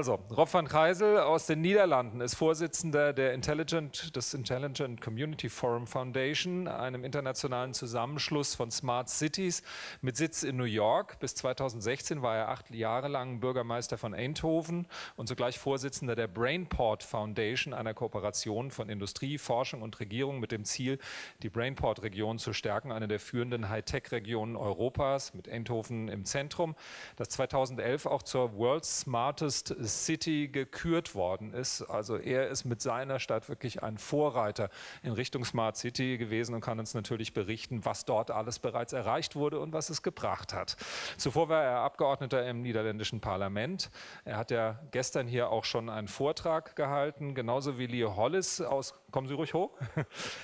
Also, Rob van Gijzel aus den Niederlanden ist Vorsitzender des Intelligent Community Forum Foundation, einem internationalen Zusammenschluss von Smart Cities mit Sitz in New York. Bis 2016 war er 8 Jahre lang Bürgermeister von Eindhoven und zugleich Vorsitzender der Brainport Foundation, einer Kooperation von Industrie, Forschung und Regierung mit dem Ziel, die Brainport-Region zu stärken, eine der führenden Hightech-Regionen Europas mit Eindhoven im Zentrum, das 2011 auch zur World's Smartest City gekürt worden ist. Also er ist mit seiner Stadt wirklich ein Vorreiter in Richtung Smart City gewesen und kann uns natürlich berichten, was dort alles bereits erreicht wurde und was es gebracht hat. Zuvor war er Abgeordneter im niederländischen Parlament. Er hat ja gestern hier auch schon einen Vortrag gehalten, genauso wie Leo Hollis aus, kommen Sie ruhig hoch,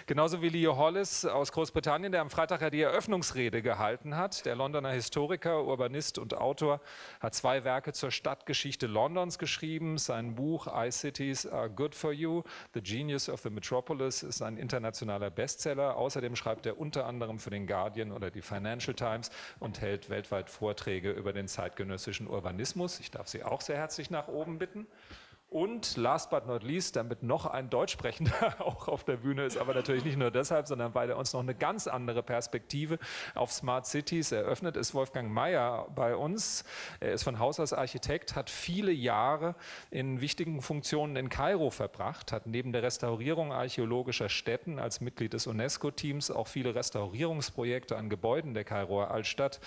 genauso wie Leo Hollis aus Großbritannien, der am Freitag ja die Eröffnungsrede gehalten hat. Der Londoner Historiker, Urbanist und Autor hat 2 Werke zur Stadtgeschichte Londons geschrieben. Sein Buch iCities Are Good for You, The Genius of the Metropolis ist ein internationaler Bestseller. Außerdem schreibt er unter anderem für den Guardian oder die Financial Times und hält weltweit Vorträge über den zeitgenössischen Urbanismus. Ich darf Sie auch sehr herzlich nach oben bitten. Und last but not least, damit noch ein Deutschsprechender auch auf der Bühne ist, aber natürlich nicht nur deshalb, sondern weil er uns noch eine ganz andere Perspektive auf Smart Cities eröffnet, ist Wolfgang Meyer bei uns. Er ist von Haus aus Architekt, hat viele Jahre in wichtigen Funktionen in Kairo verbracht, hat neben der Restaurierung archäologischer Städten als Mitglied des UNESCO-Teams auch viele Restaurierungsprojekte an Gebäuden der Kairoer Altstadt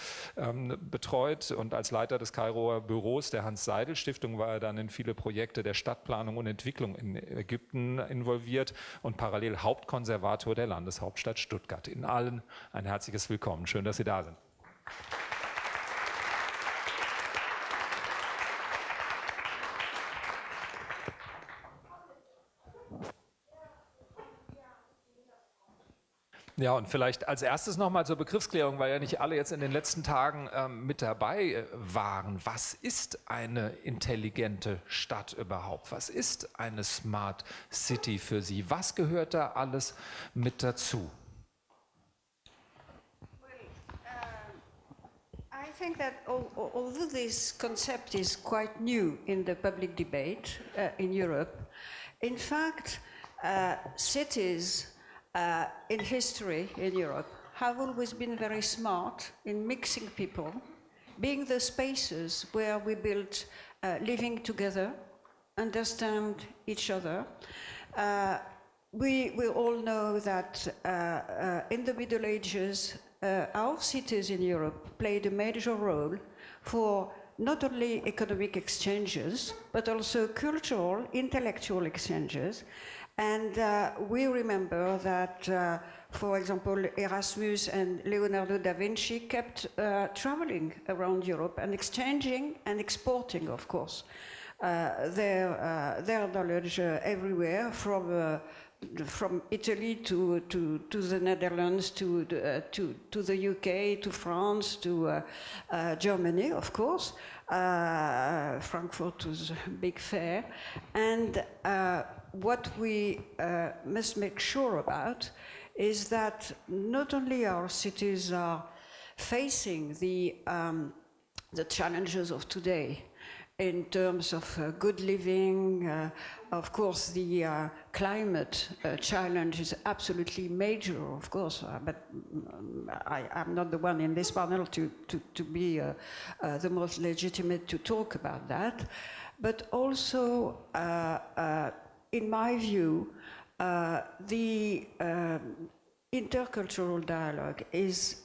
betreut und als Leiter des Kairoer Büros der Hans-Seidel-Stiftung war er dann in viele Projekte der Stadtplanung und Entwicklung in Ägypten involviert und parallel Hauptkonservator der Landeshauptstadt Stuttgart. Ihnen allen ein herzliches Willkommen. Schön, dass Sie da sind. Ja, und vielleicht als erstes nochmal zur Begriffsklärung, weil ja nicht alle jetzt in den letzten Tagen mit dabei waren. Was ist eine intelligente Stadt überhaupt? Was ist eine Smart City für Sie? Was gehört da alles mit dazu? I think that although this concept is quite new in the public debate in Europe, in fact, cities in history in Europe have always been very smart in mixing people, being the spaces where we build living together, understand each other. We all know that in the Middle Ages, our cities in Europe played a major role for not only economic exchanges, but also cultural, intellectual exchanges. And we remember that, for example, Erasmus and Leonardo da Vinci kept traveling around Europe and exchanging and exporting, of course, their knowledge everywhere, from Italy to the Netherlands, to the UK, to France, to Germany, of course. Frankfurt was a big fair. And what we must make sure about is that not only our cities are facing the challenges of today in terms of good living, of course the climate challenge is absolutely major, of course, but I'm not the one in this panel to be the most legitimate to talk about that, but also in my view, the intercultural dialogue is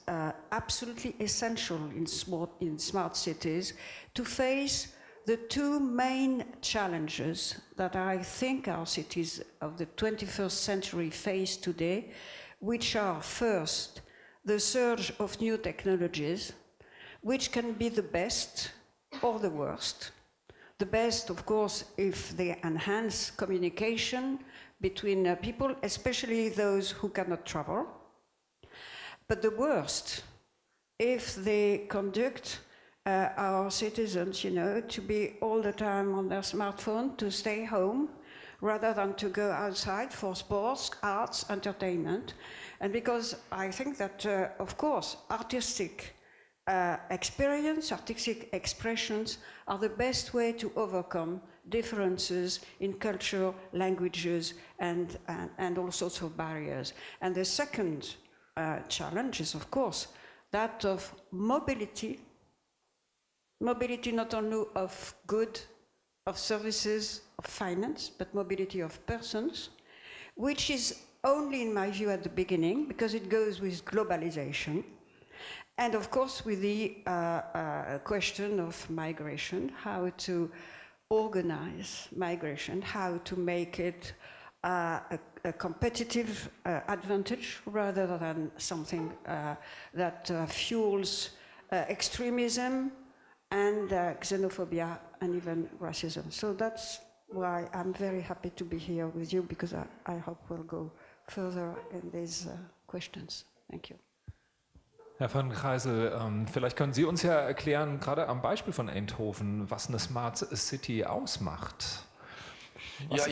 absolutely essential in smart cities to face the 2 main challenges that I think our cities of the 21st century face today, which are first, the surge of new technologies, which can be the best or the worst. The best, of course, if they enhance communication between people, especially those who cannot travel. But the worst, if they conduct our citizens, to be all the time on their smartphone, to stay home, rather than to go outside for sports, arts, entertainment. And because I think that, of course, artistic experience, artistic expressions are the best way to overcome differences in culture, languages, and all sorts of barriers. And the second challenge is, of course, that of mobility. Mobility not only of goods, of services, of finance, but mobility of persons, which is only, in my view, at the beginning, because it goes with globalization. And of course, with the question of migration, how to organize migration, how to make it a competitive advantage rather than something that fuels extremism and xenophobia and even racism. So that's why I'm very happy to be here with you, because I hope we'll go further in these questions. Thank you. Herr van Gijzel, vielleicht können Sie uns ja erklären, gerade am Beispiel von Eindhoven, was eine Smart City ausmacht. Yeah,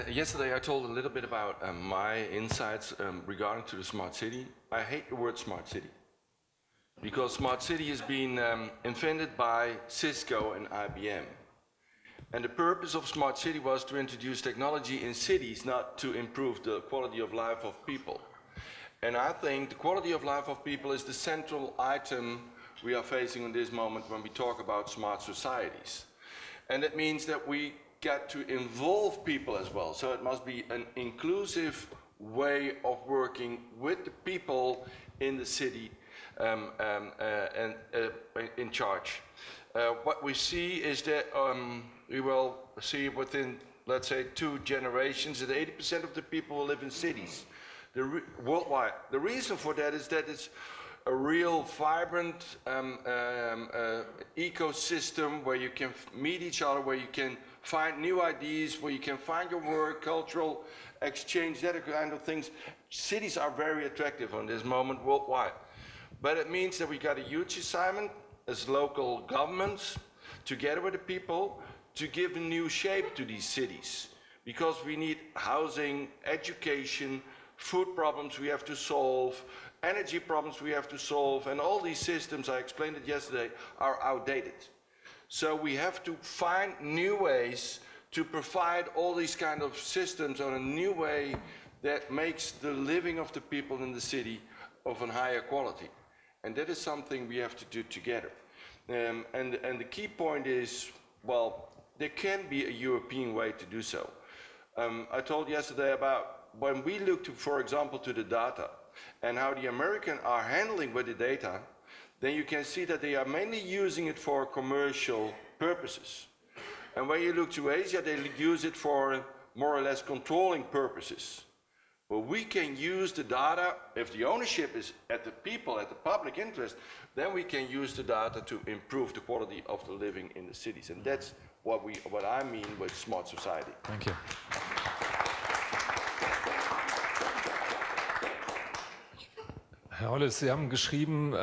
yesterday I told a little bit about my insights regarding to the smart city. I hate the word smart city, because smart city has been invented by Cisco and IBM. And the purpose of smart city was to introduce technology in cities, not to improve the quality of life of people. And I think the quality of life of people is the central item we are facing in this moment when we talk about smart societies. And that means that we got to involve people as well. So it must be an inclusive way of working with the people in the city and in charge. What we see is that we will see within, let's say, 2 generations that 80% of the people will live in cities. Worldwide. The reason for that is that it's a real vibrant ecosystem where you can meet each other, where you can find new ideas, where you can find your work, cultural exchange, that kind of things. Cities are very attractive on this moment worldwide. But it means that we got a huge assignment as local governments, together with the people, to give a new shape to these cities. Because we need housing, education, food problems we have to solve, energy problems we have to solve, and all these systems, I explained it yesterday, are outdated. So we have to find new ways to provide all these kind of systems on a new way that makes the living of the people in the city of a higher quality. And that is something we have to do together. And the key point is, well, there can be a European way to do so. I told yesterday about when we look to, for example, to the data and how the Americans are handling with the data, then you can see that they are mainly using it for commercial purposes. And when you look to Asia, they use it for more or less controlling purposes. But we can use the data, if the ownership is at the people, at the public interest, then we can use the data to improve the quality of the living in the cities. And that's what I mean with smart society. Thank you. Herr Hollis, Sie haben geschrieben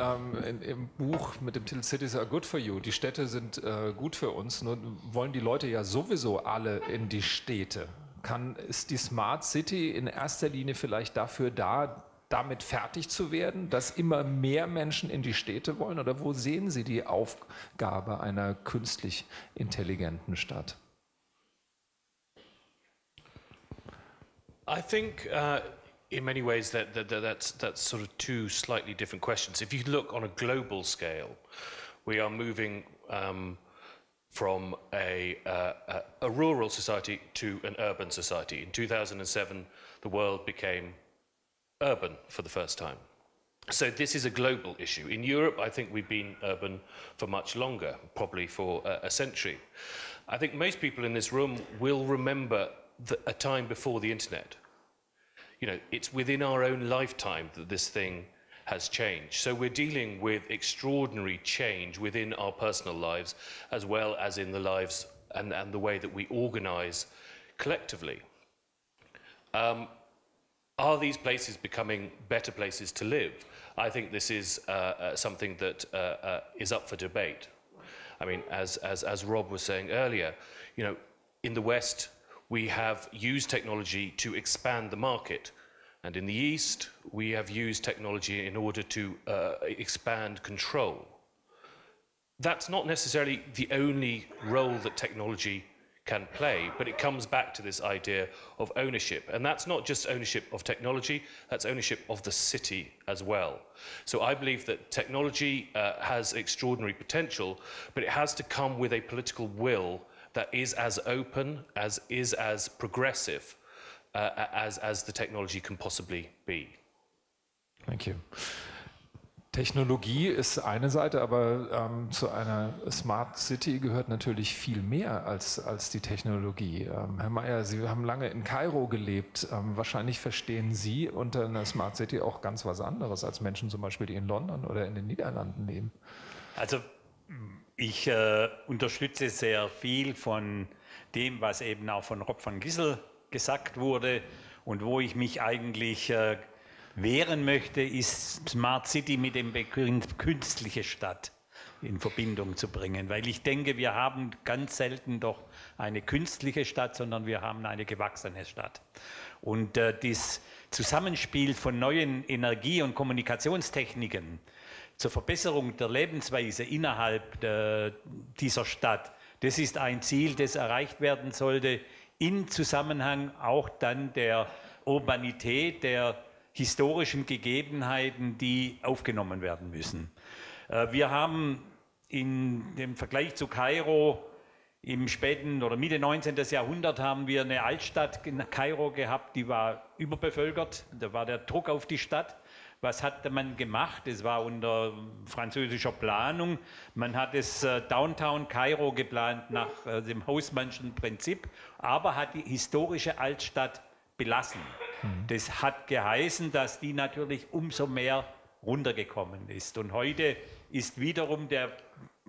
im Buch mit dem Titel Cities are good for you. Die Städte sind gut für uns. Nur wollen die Leute ja sowieso alle in die Städte. Ist die Smart City in erster Linie vielleicht dafür da, damit fertig zu werden, dass immer mehr Menschen in die Städte wollen? Oder wo sehen Sie die Aufgabe einer künstlich intelligenten Stadt? I think in many ways that's sort of 2 slightly different questions. If you look on a global scale, we are moving from a rural society to an urban society. In 2007, the world became urban for the first time. So this is a global issue. In Europe, I think we've been urban for much longer, probably for a century. I think most people in this room will remember a time before the internet. You know, it's within our own lifetime that this thing has changed. So we're dealing with extraordinary change within our personal lives, as well as in the lives and the way that we organize collectively. Are these places becoming better places to live? I think this is something that is up for debate. I mean, as Rob was saying earlier, you know, in the West, we have used technology to expand the market. And in the East, we have used technology in order to expand control. that's not necessarily the only role that technology can play, but it comes back to this idea of ownership. And that's not just ownership of technology, that's ownership of the city as well. So I believe that technology has extraordinary potential, but it has to come with a political will that is as open, as progressive as the technology can possibly be. Thank you. Technologie ist eine Seite, aber zu einer Smart City gehört natürlich viel mehr als die Technologie. Herr Meyer, Sie haben lange in Kairo gelebt. Wahrscheinlich verstehen Sie unter einer Smart City auch ganz was anderes als Menschen zum Beispiel, die in London oder in den Niederlanden leben. Also ich unterstütze sehr viel von dem, was eben auch von Rob van Gijzel gesagt wurde und wo ich mich eigentlich wehren möchte, ist Smart City mit dem Begriff künstliche Stadt in Verbindung zu bringen. Weil ich denke, wir haben ganz selten doch eine künstliche Stadt, sondern wir haben eine gewachsene Stadt. Und das Zusammenspiel von neuen Energie- und Kommunikationstechniken zur Verbesserung der Lebensweise innerhalb dieser Stadt, das ist ein Ziel, das erreicht werden sollte, in Zusammenhang auch dann der Urbanität, der historischen Gegebenheiten, die aufgenommen werden müssen. Wir haben im Vergleich zu Kairo im späten oder Mitte 19. Jahrhundert haben wir eine Altstadt in Kairo gehabt, die war überbevölkert, da war der Druck auf die Stadt. Was hat man gemacht? Es war unter französischer Planung. Man hat es Downtown Kairo geplant nach dem Haussmannschen Prinzip, aber hat die historische Altstadt belassen. Das hat geheißen, dass die natürlich umso mehr runtergekommen ist. Und heute ist wiederum der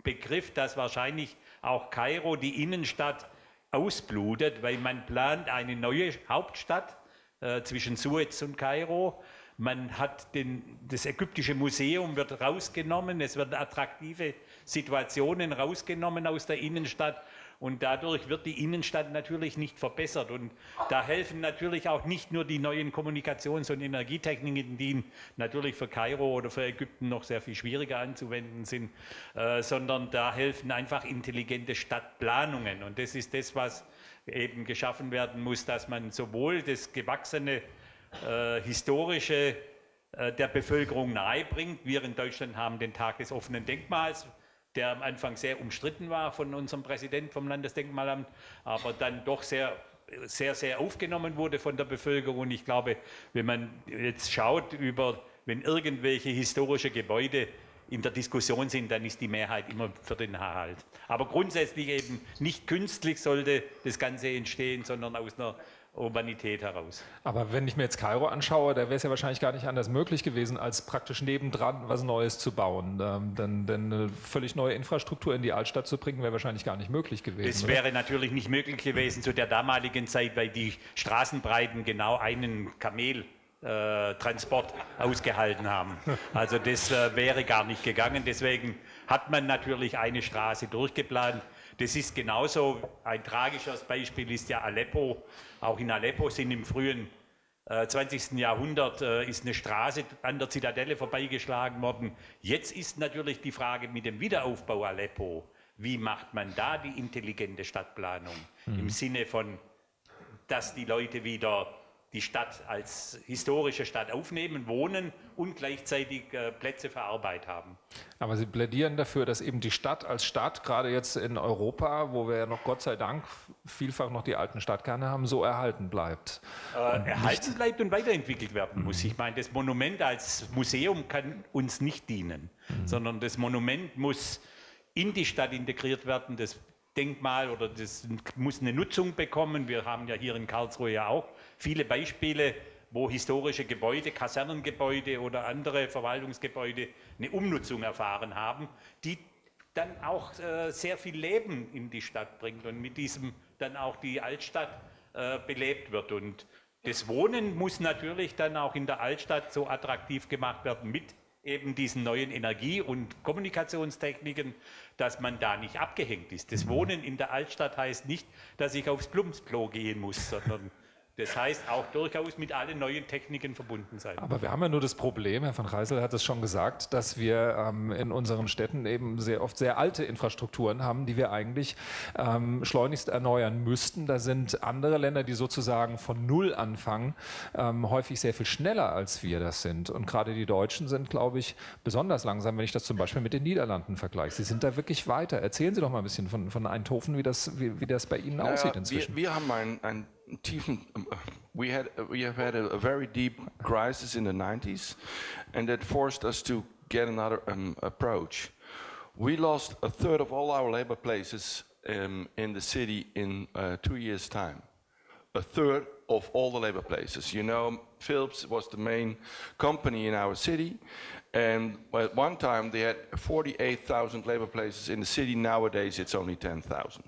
Begriff, dass wahrscheinlich auch Kairo, die Innenstadt, ausblutet, weil man plant eine neue Hauptstadt zwischen Suez und Kairo. Man hat das ägyptische Museum wird rausgenommen, es werden attraktive Situationen rausgenommen aus der Innenstadt. Und dadurch wird die Innenstadt natürlich nicht verbessert. Und da helfen natürlich auch nicht nur die neuen Kommunikations- und Energietechniken, die natürlich für Kairo oder für Ägypten noch sehr viel schwieriger anzuwenden sind, sondern da helfen einfach intelligente Stadtplanungen. Und das ist das, was eben geschaffen werden muss, dass man sowohl das gewachsene historische der Bevölkerung nahebringt. Wir in Deutschland haben den Tag des offenen Denkmals, der am Anfang sehr umstritten war von unserem Präsidenten vom Landesdenkmalamt, aber dann doch sehr aufgenommen wurde von der Bevölkerung. Und ich glaube, wenn man jetzt schaut, wenn irgendwelche historische Gebäude in der Diskussion sind, dann ist die Mehrheit immer für den Erhalt. Aber grundsätzlich eben nicht künstlich sollte das Ganze entstehen, sondern aus einer Urbanität heraus. Aber wenn ich mir jetzt Kairo anschaue, da wäre es ja wahrscheinlich gar nicht anders möglich gewesen, als praktisch nebendran was Neues zu bauen. Denn eine völlig neue Infrastruktur in die Altstadt zu bringen, wäre wahrscheinlich gar nicht möglich gewesen. Das wäre natürlich nicht möglich gewesen zu der damaligen Zeit, weil die Straßenbreiten genau einen Kameltransport ausgehalten haben. Also das wäre gar nicht gegangen. Deswegen hat man natürlich eine Straße durchgeplant. Das ist genauso, ein tragisches Beispiel ist ja Aleppo. Auch in Aleppo sind im frühen 20. Jahrhundert ist eine Straße an der Zitadelle vorbeigeschlagen worden. Jetzt ist natürlich die Frage mit dem Wiederaufbau Aleppo, wie macht man da die intelligente Stadtplanung? Im Sinne von, dass die Leute wieder die Stadt als historische Stadt aufnehmen, wohnen und gleichzeitig Plätze für Arbeit haben. Aber Sie plädieren dafür, dass eben die Stadt als Stadt, gerade jetzt in Europa, wo wir ja noch Gott sei Dank vielfach noch die alten Stadtkerne haben, so erhalten bleibt. Erhalten bleibt und weiterentwickelt werden muss. Ich meine, das Monument als Museum kann uns nicht dienen, sondern das Monument muss in die Stadt integriert werden. Das Denkmal oder das muss eine Nutzung bekommen. Wir haben ja hier in Karlsruhe ja auch viele Beispiele, wo historische Gebäude, Kasernengebäude oder andere Verwaltungsgebäude eine Umnutzung erfahren haben, die dann auch sehr viel Leben in die Stadt bringt und mit diesem dann auch die Altstadt belebt wird. Und das Wohnen muss natürlich dann auch in der Altstadt so attraktiv gemacht werden mit eben diesen neuen Energie- und Kommunikationstechniken, dass man da nicht abgehängt ist. Das Wohnen in der Altstadt heißt nicht, dass ich aufs Plumpsklo gehen muss, sondern Das heißt auch durchaus mit allen neuen Techniken verbunden sein. Aber wir haben ja nur das Problem, Herr von Gijzel hat es schon gesagt, dass wir in unseren Städten eben sehr oft sehr alte Infrastrukturen haben, die wir eigentlich schleunigst erneuern müssten. Da sind andere Länder, die sozusagen von Null anfangen, häufig sehr viel schneller als wir das sind. Und gerade die Deutschen sind, glaube ich, besonders langsam, wenn ich das zum Beispiel mit den Niederlanden vergleiche. Sie sind da wirklich weiter. Erzählen Sie doch mal ein bisschen von Eindhoven, wie das bei Ihnen aussieht inzwischen. Wir haben ein tiefen, we have had a very deep crisis in the 90s, and that forced us to get another approach. We lost a third of all our labor places in the city in 2 years' time. A third of all the labor places. You know, Philips was the main company in our city, and at one time they had 48,000 labor places in the city. Nowadays it's only 10,000.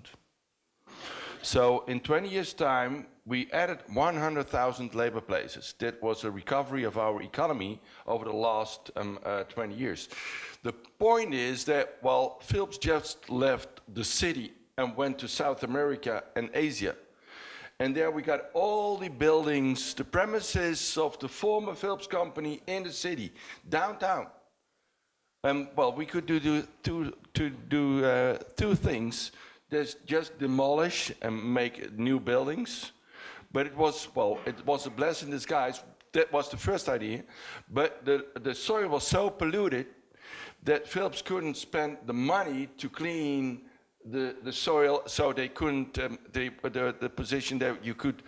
So in 20 years' time, we added 100,000 labor places. That was a recovery of our economy over the last 20 years. The point is that, well, Philips just left the city and went to South America and Asia. And there we got all the buildings, the premises of the former Philips company in the city, downtown. Well, we could do two things. There's just demolish and make new buildings. But it was a blessing in disguise. That was the first idea. But the soil was so polluted that Philips couldn't spend the money to clean the soil, so they couldn't, the position that you could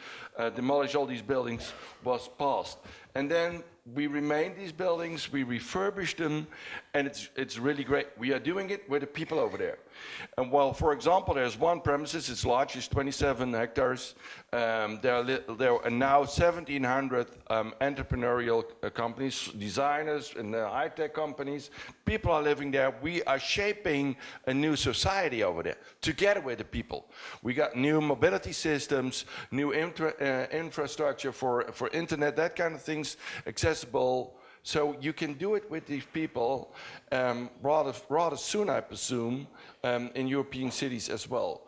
demolish all these buildings was passed. And then we remained these buildings, we refurbished them, and it's really great. We are doing it with the people over there. And well, for example, there's one premises, it's large, it's 27 hectares. There are now 1,700 entrepreneurial companies, designers and high-tech companies. People are living there. We are shaping a new society over there, together with the people. We got new mobility systems, new infrastructure for internet, that kind of things, accessible. So you can do it with these people rather soon, I presume, in European cities as well.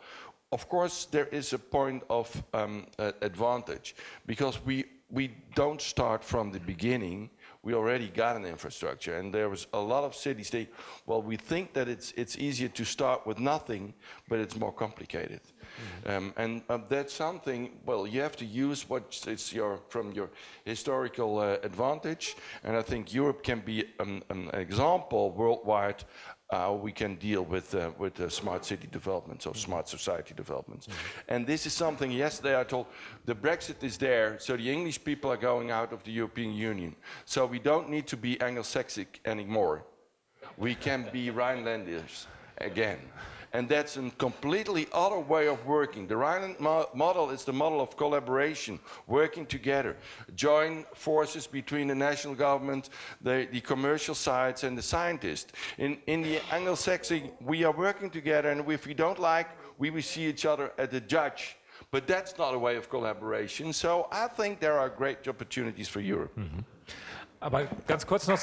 Of course, there is a point of advantage, because we don't start from the beginning. We already got an infrastructure, and there was a lot of cities. We think that it's easier to start with nothing, but it's more complicated. And that's something, well, you have to use what is from your historical advantage, and I think Europe can be an example worldwide how we can deal with smart city developments or smart society developments. And this is something, yesterday I told, the Brexit is there, so the English people are going out of the European Union. So we don't need to be Anglo-Saxon anymore. We can be Rhinelanders again. And that's a completely other way of working. The Rhineland model is the model of collaboration, working together, join forces between the national government, the commercial sides, and the scientists. In the Anglo-Saxon, we are working together, and if we don't like, we will see each other as a judge. But that's not a way of collaboration. So I think there are great opportunities for Europe. Aber ganz kurz noch,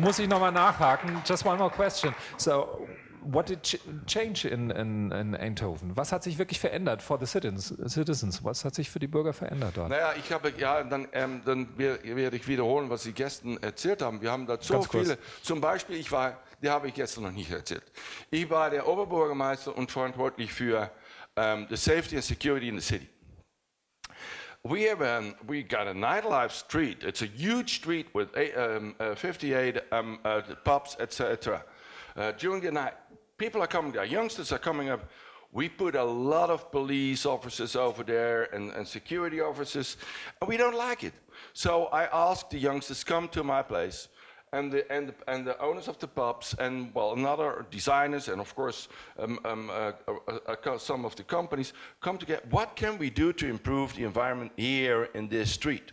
muss ich nochmal nachhaken. Just one more question. So, what did change in Eindhoven? Was hat sich wirklich verändert for the citizens? Was hat sich für die Bürger verändert dort? Naja, dann werde ich wiederholen, was die Gäste erzählt haben. Wir haben da so viele. Zum Beispiel, die habe ich gestern noch nicht erzählt. Ich war der Oberbürgermeister und verantwortlich für the safety and security in the city. We got a nightlife street. It's a huge street with 58 pubs, etc. During the night, people are coming there, youngsters are coming up. We put a lot of police officers over there and security officers, and we don't like it. So I asked the youngsters, come to my place, and the owners of the pubs, and well, another designers, and of course some of the companies come together. What can we do to improve the environment here in this street?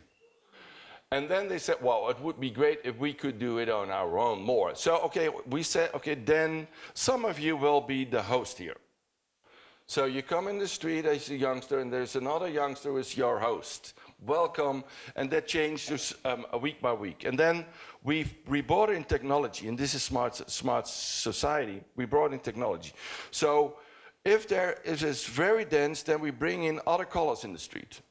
And then they said, well, it would be great if we could do it on our own more. So, okay, we said, okay, then some of you will be the host here. So you come in the street as a youngster, and there's another youngster who is your host. Welcome, and that changes week by week. And then we brought in technology, and this is smart society. We brought in technology. So if there is very dense, then we bring in other colors in the street.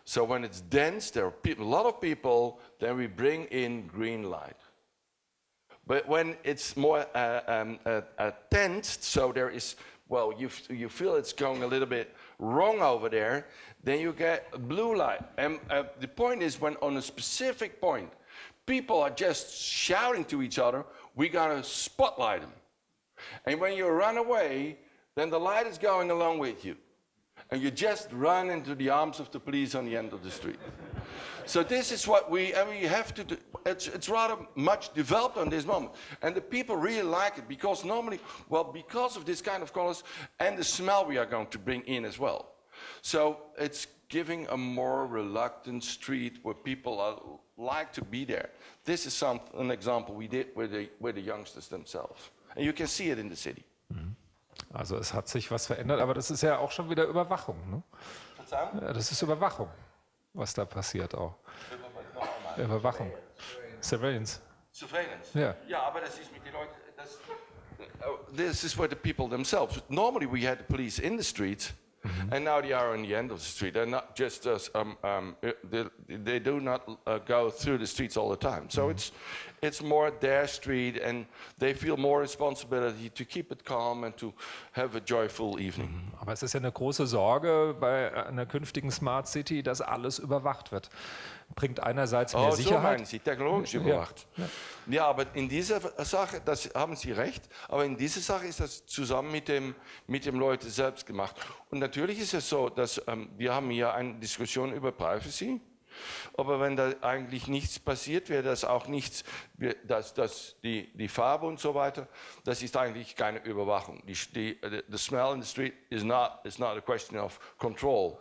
So when it's dense, there are a lot of people, then we bring in green light. But when it's more tensed, so there is, well, you feel it's going a little bit wrong over there, then you get blue light. And the point is, when on a specific point, people are just shouting to each other, we gotta spotlight them. And when you run away, then the light is going along with you. And you just run into the arms of the police on the end of the street. So this is what we have to do. It's rather much developed on this moment. And the people really like it because normally, well, because of this kind of colors and the smell we are going to bring in as well. So it's giving a more reluctant street where people like to be there. This is an example we did with the youngsters themselves. And you can see it in the city. Also es hat sich was verändert, aber das ist ja auch schon wieder Überwachung. Ne? Ja, das ist Überwachung, was da passiert auch. Überwachung. Surveillance. Surveillance? Ja. Ja, aber das ist mit den Leuten... This is for the people themselves. Normally we had the police in the streets, and now they are on the end of the street. They're not just they do not go through the streets all the time. So it's more their street, and they feel more responsibility to keep it calm and to have a joyful evening. Aber es ist ja eine große Sorge bei einer künftigen Smart City, dass alles überwacht wird. Bringt einerseits mehr Sicherheit. So meinen Sie, technologisch überwacht. Ja, aber in dieser Sache, das haben Sie recht, aber in dieser Sache ist das zusammen mit dem Leuten selbst gemacht. Und natürlich ist es so, dass wir haben hier eine Diskussion über Privacy, aber wenn da eigentlich nichts passiert, wäre das auch nichts, die Farbe und so weiter, das ist eigentlich keine Überwachung. The smell in the street is not a question of control.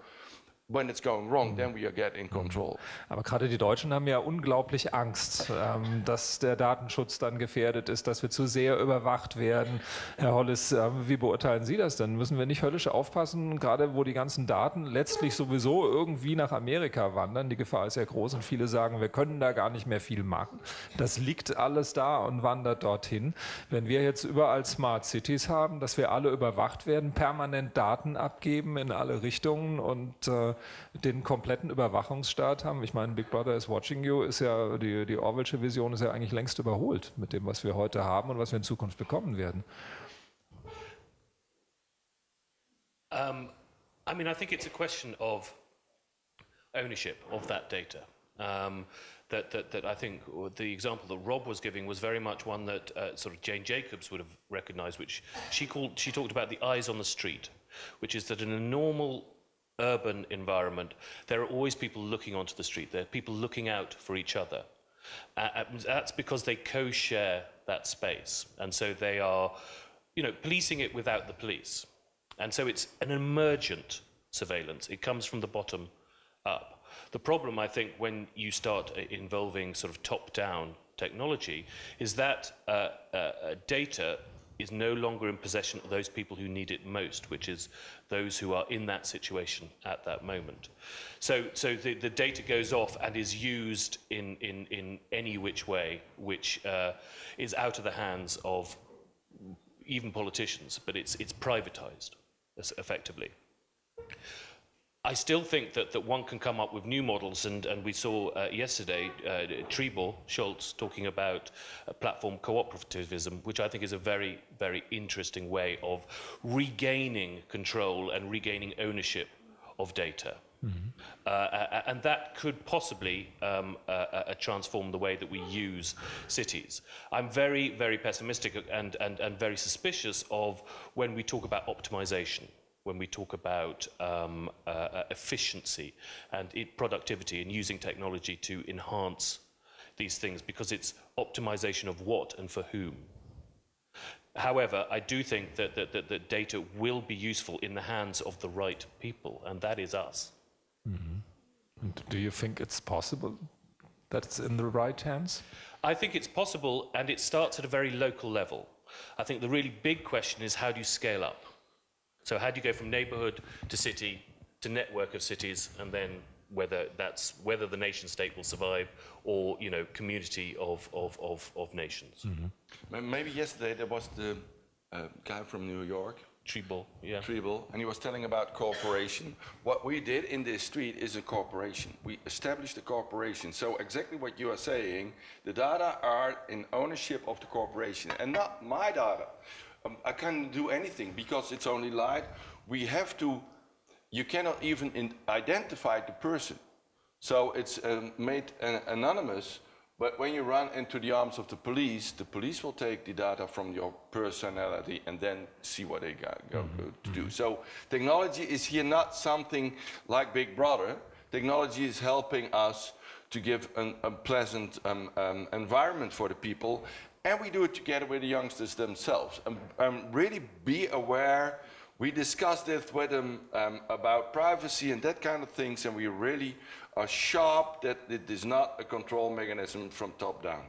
When it's going wrong, then we are getting control. Aber gerade die Deutschen haben ja unglaublich Angst, dass der Datenschutz dann gefährdet ist, dass wir zu sehr überwacht werden. Herr Hollis, wie beurteilen Sie das denn? Müssen wir nicht höllisch aufpassen, gerade wo die ganzen Daten letztlich sowieso irgendwie nach Amerika wandern? Die Gefahr ist ja groß und viele sagen, wir können da gar nicht mehr viel machen. Das liegt alles da und wandert dorthin. Wenn wir jetzt überall Smart Cities haben, dass wir alle überwacht werden, permanent Daten abgeben in alle Richtungen und den kompletten Überwachungsstaat haben. Ich meine, Big Brother is watching you ist ja, die Orwellsche Vision ist ja eigentlich längst überholt mit dem, was wir heute haben und was wir in Zukunft bekommen werden. I mean, I think it's a question of ownership of that data. That I think the example that Rob was giving was very much one that sort of Jane Jacobs would have recognized, which she talked about the eyes on the street, which is that in a normal urban environment, there are always people looking onto the street. There are people looking out for each other. That's because they co-share that space. And so they are, policing it without the police. And so it's an emergent surveillance. It comes from the bottom up. The problem, I think, when you start involving sort of top-down technology is that data is no longer in possession of those people who need it most, which is those who are in that situation at that moment. So the data goes off and is used in any which way, which is out of the hands of even politicians, but it's privatized, effectively. I still think that one can come up with new models, and we saw yesterday Trebor Schultz talking about platform cooperativism, which I think is a very, very interesting way of regaining control and regaining ownership of data. And that could possibly transform the way that we use cities. I'm very, very pessimistic and very suspicious of when we talk about optimization, when we talk about efficiency and productivity and using technology to enhance these things, because it's optimization of what and for whom. However, I do think that data will be useful in the hands of the right people, and that is us. And do you think it's possible that it's in the right hands? I think it's possible, and it starts at a very local level. I think the really big question is, how do you scale up? So how do you go from neighborhood to city to network of cities, and then whether the nation state will survive, or community of nations. Maybe yesterday there was the guy from New York Treble, yeah. Treble, and he was telling about cooperation. What we did in this street is a corporation. We established a corporation. So exactly what you are saying, the data are in ownership of the corporation and not my data. I can't do anything because it's only light. We have to, you cannot even identify the person. So it's made anonymous. But when you run into the arms of the police will take the data from your personality and then see what they go to do. So technology is here not something like Big Brother. Technology is helping us to give a pleasant environment for the people, and we do it together with the youngsters themselves. Really be aware. We discussed it with them about privacy and that kind of things, and we really are sharp that it is not a control mechanism from top down.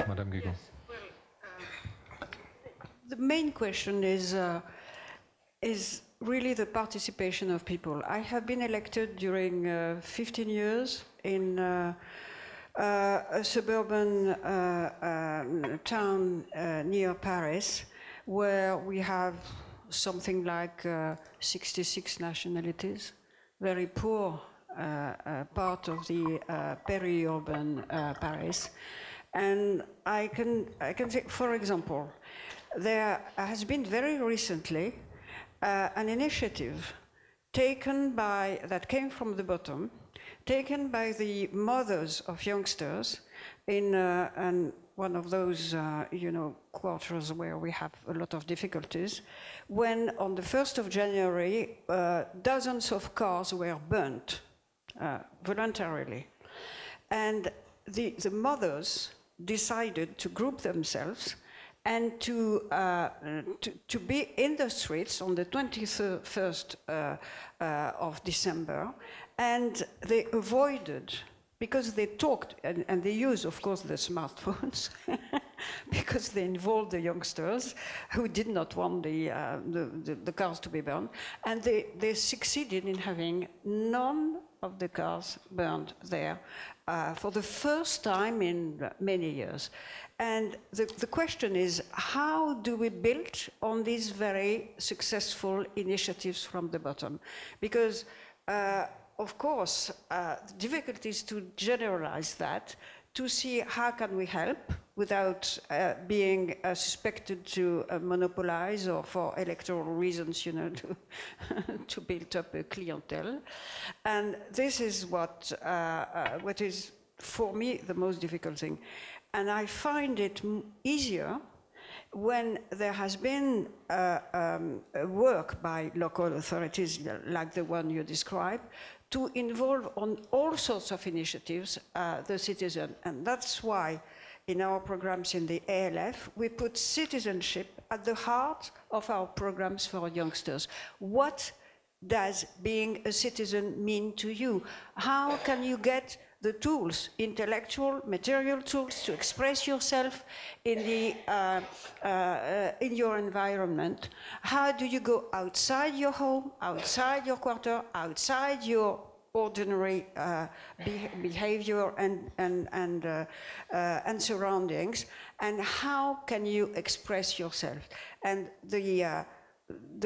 Madame Guigon. Yes, well, the main question is really the participation of people. I have been elected during 15 years in a suburban town near Paris, where we have something like 66 nationalities, very poor part of the peri-urban Paris. And I can say, for example, there has been very recently an initiative taken by, that came from the bottom, taken by the mothers of youngsters in one of those, quarters where we have a lot of difficulties, when on the 1st of January, dozens of cars were burnt voluntarily. And the mothers decided to group themselves and to be in the streets on the 21st of December, and they avoided, because they talked, and they use, of course, the smartphones, because they involved the youngsters who did not want the cars to be burned, and they succeeded in having none of the cars burned there for the first time in many years. And the question is, how do we build on these very successful initiatives from the bottom? Because of course, the difficulty is to generalize that, to see how can we help without being suspected to monopolize or for electoral reasons, to build up a clientele. And this is what is, for me, the most difficult thing. And I find it easier when there has been work by local authorities, like the one you described, to involve on all sorts of initiatives the citizen. And that's why in our programs in the ALF, we put citizenship at the heart of our programs for youngsters. What does being a citizen mean to you? How can you get the tools, intellectual, material tools, to express yourself in your environment? How do you go outside your home, outside your quarter, outside your ordinary behavior and surroundings? And how can you express yourself? And the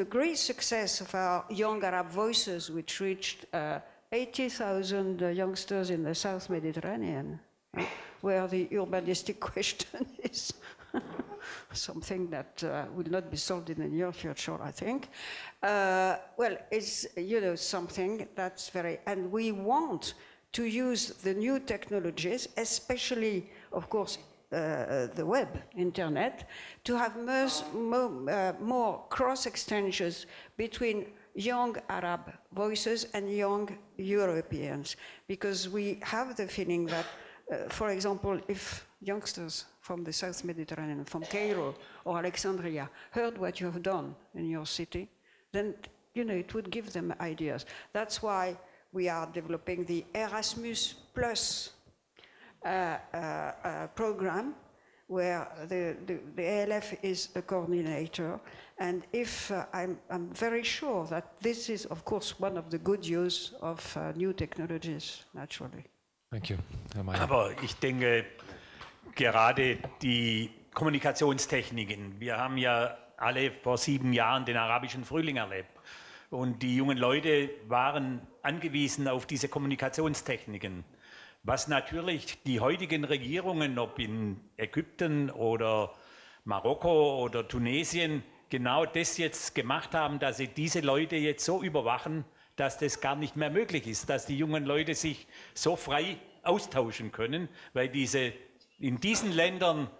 great success of our Young Arab Voices, which reached 80,000 youngsters in the South Mediterranean, where the urbanistic question is something that will not be solved in the near future, I think. Well, it's something that's very, and we want to use the new technologies, especially, of course, the web, internet, to have more cross-exchanges between young Arab voices and young Europeans, because we have the feeling that, for example, if youngsters from the South Mediterranean, from Cairo or Alexandria, heard what you have done in your city, then it would give them ideas. That's why we are developing the Erasmus Plus program, where the ALF is a coordinator. And if I'm very sure that this is, of course, one of the good use of new technologies, naturally. Thank you, Herr Meyer. Aber ich denke, gerade die Kommunikationstechniken, wir haben ja alle vor 7 Jahren den arabischen Frühling erlebt. Und die jungen Leute waren angewiesen auf diese Kommunikationstechniken. Was natürlich die heutigen Regierungen, ob in Ägypten oder Marokko oder Tunesien, genau das jetzt gemacht haben, dass sie diese Leute jetzt so überwachen, dass das gar nicht mehr möglich ist, dass die jungen Leute sich so frei austauschen können, weil in diesen Ländern,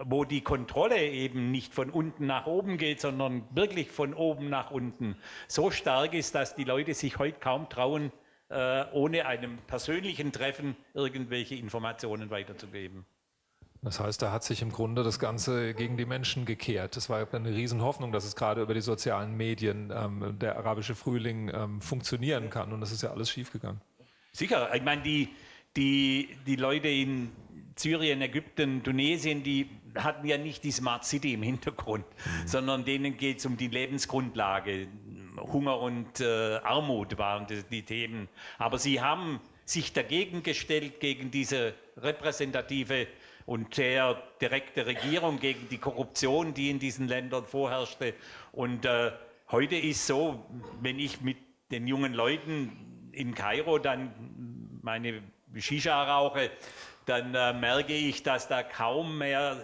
wo die Kontrolle eben nicht von unten nach oben geht, sondern wirklich von oben nach unten, so stark ist, dass die Leute sich heute kaum trauen, ohne einem persönlichen Treffen irgendwelche Informationen weiterzugeben. Das heißt, da hat sich im Grunde das Ganze gegen die Menschen gekehrt. Es war eine Riesenhoffnung, dass es gerade über die sozialen Medien der arabische Frühling funktionieren kann. Und das ist ja alles schiefgegangen. Sicher, ich meine, die Leute in Syrien, Ägypten, Tunesien, die hatten ja nicht die Smart City im Hintergrund, sondern denen geht es um die Lebensgrundlage. Hunger und Armut waren die Themen. Aber sie haben sich dagegen gestellt, gegen diese repräsentative und sehr direkte Regierung, gegen die Korruption, die in diesen Ländern vorherrschte. Und heute ist so, wenn ich mit den jungen Leuten in Kairo dann meine Shisha rauche, dann merke ich, dass da kaum mehr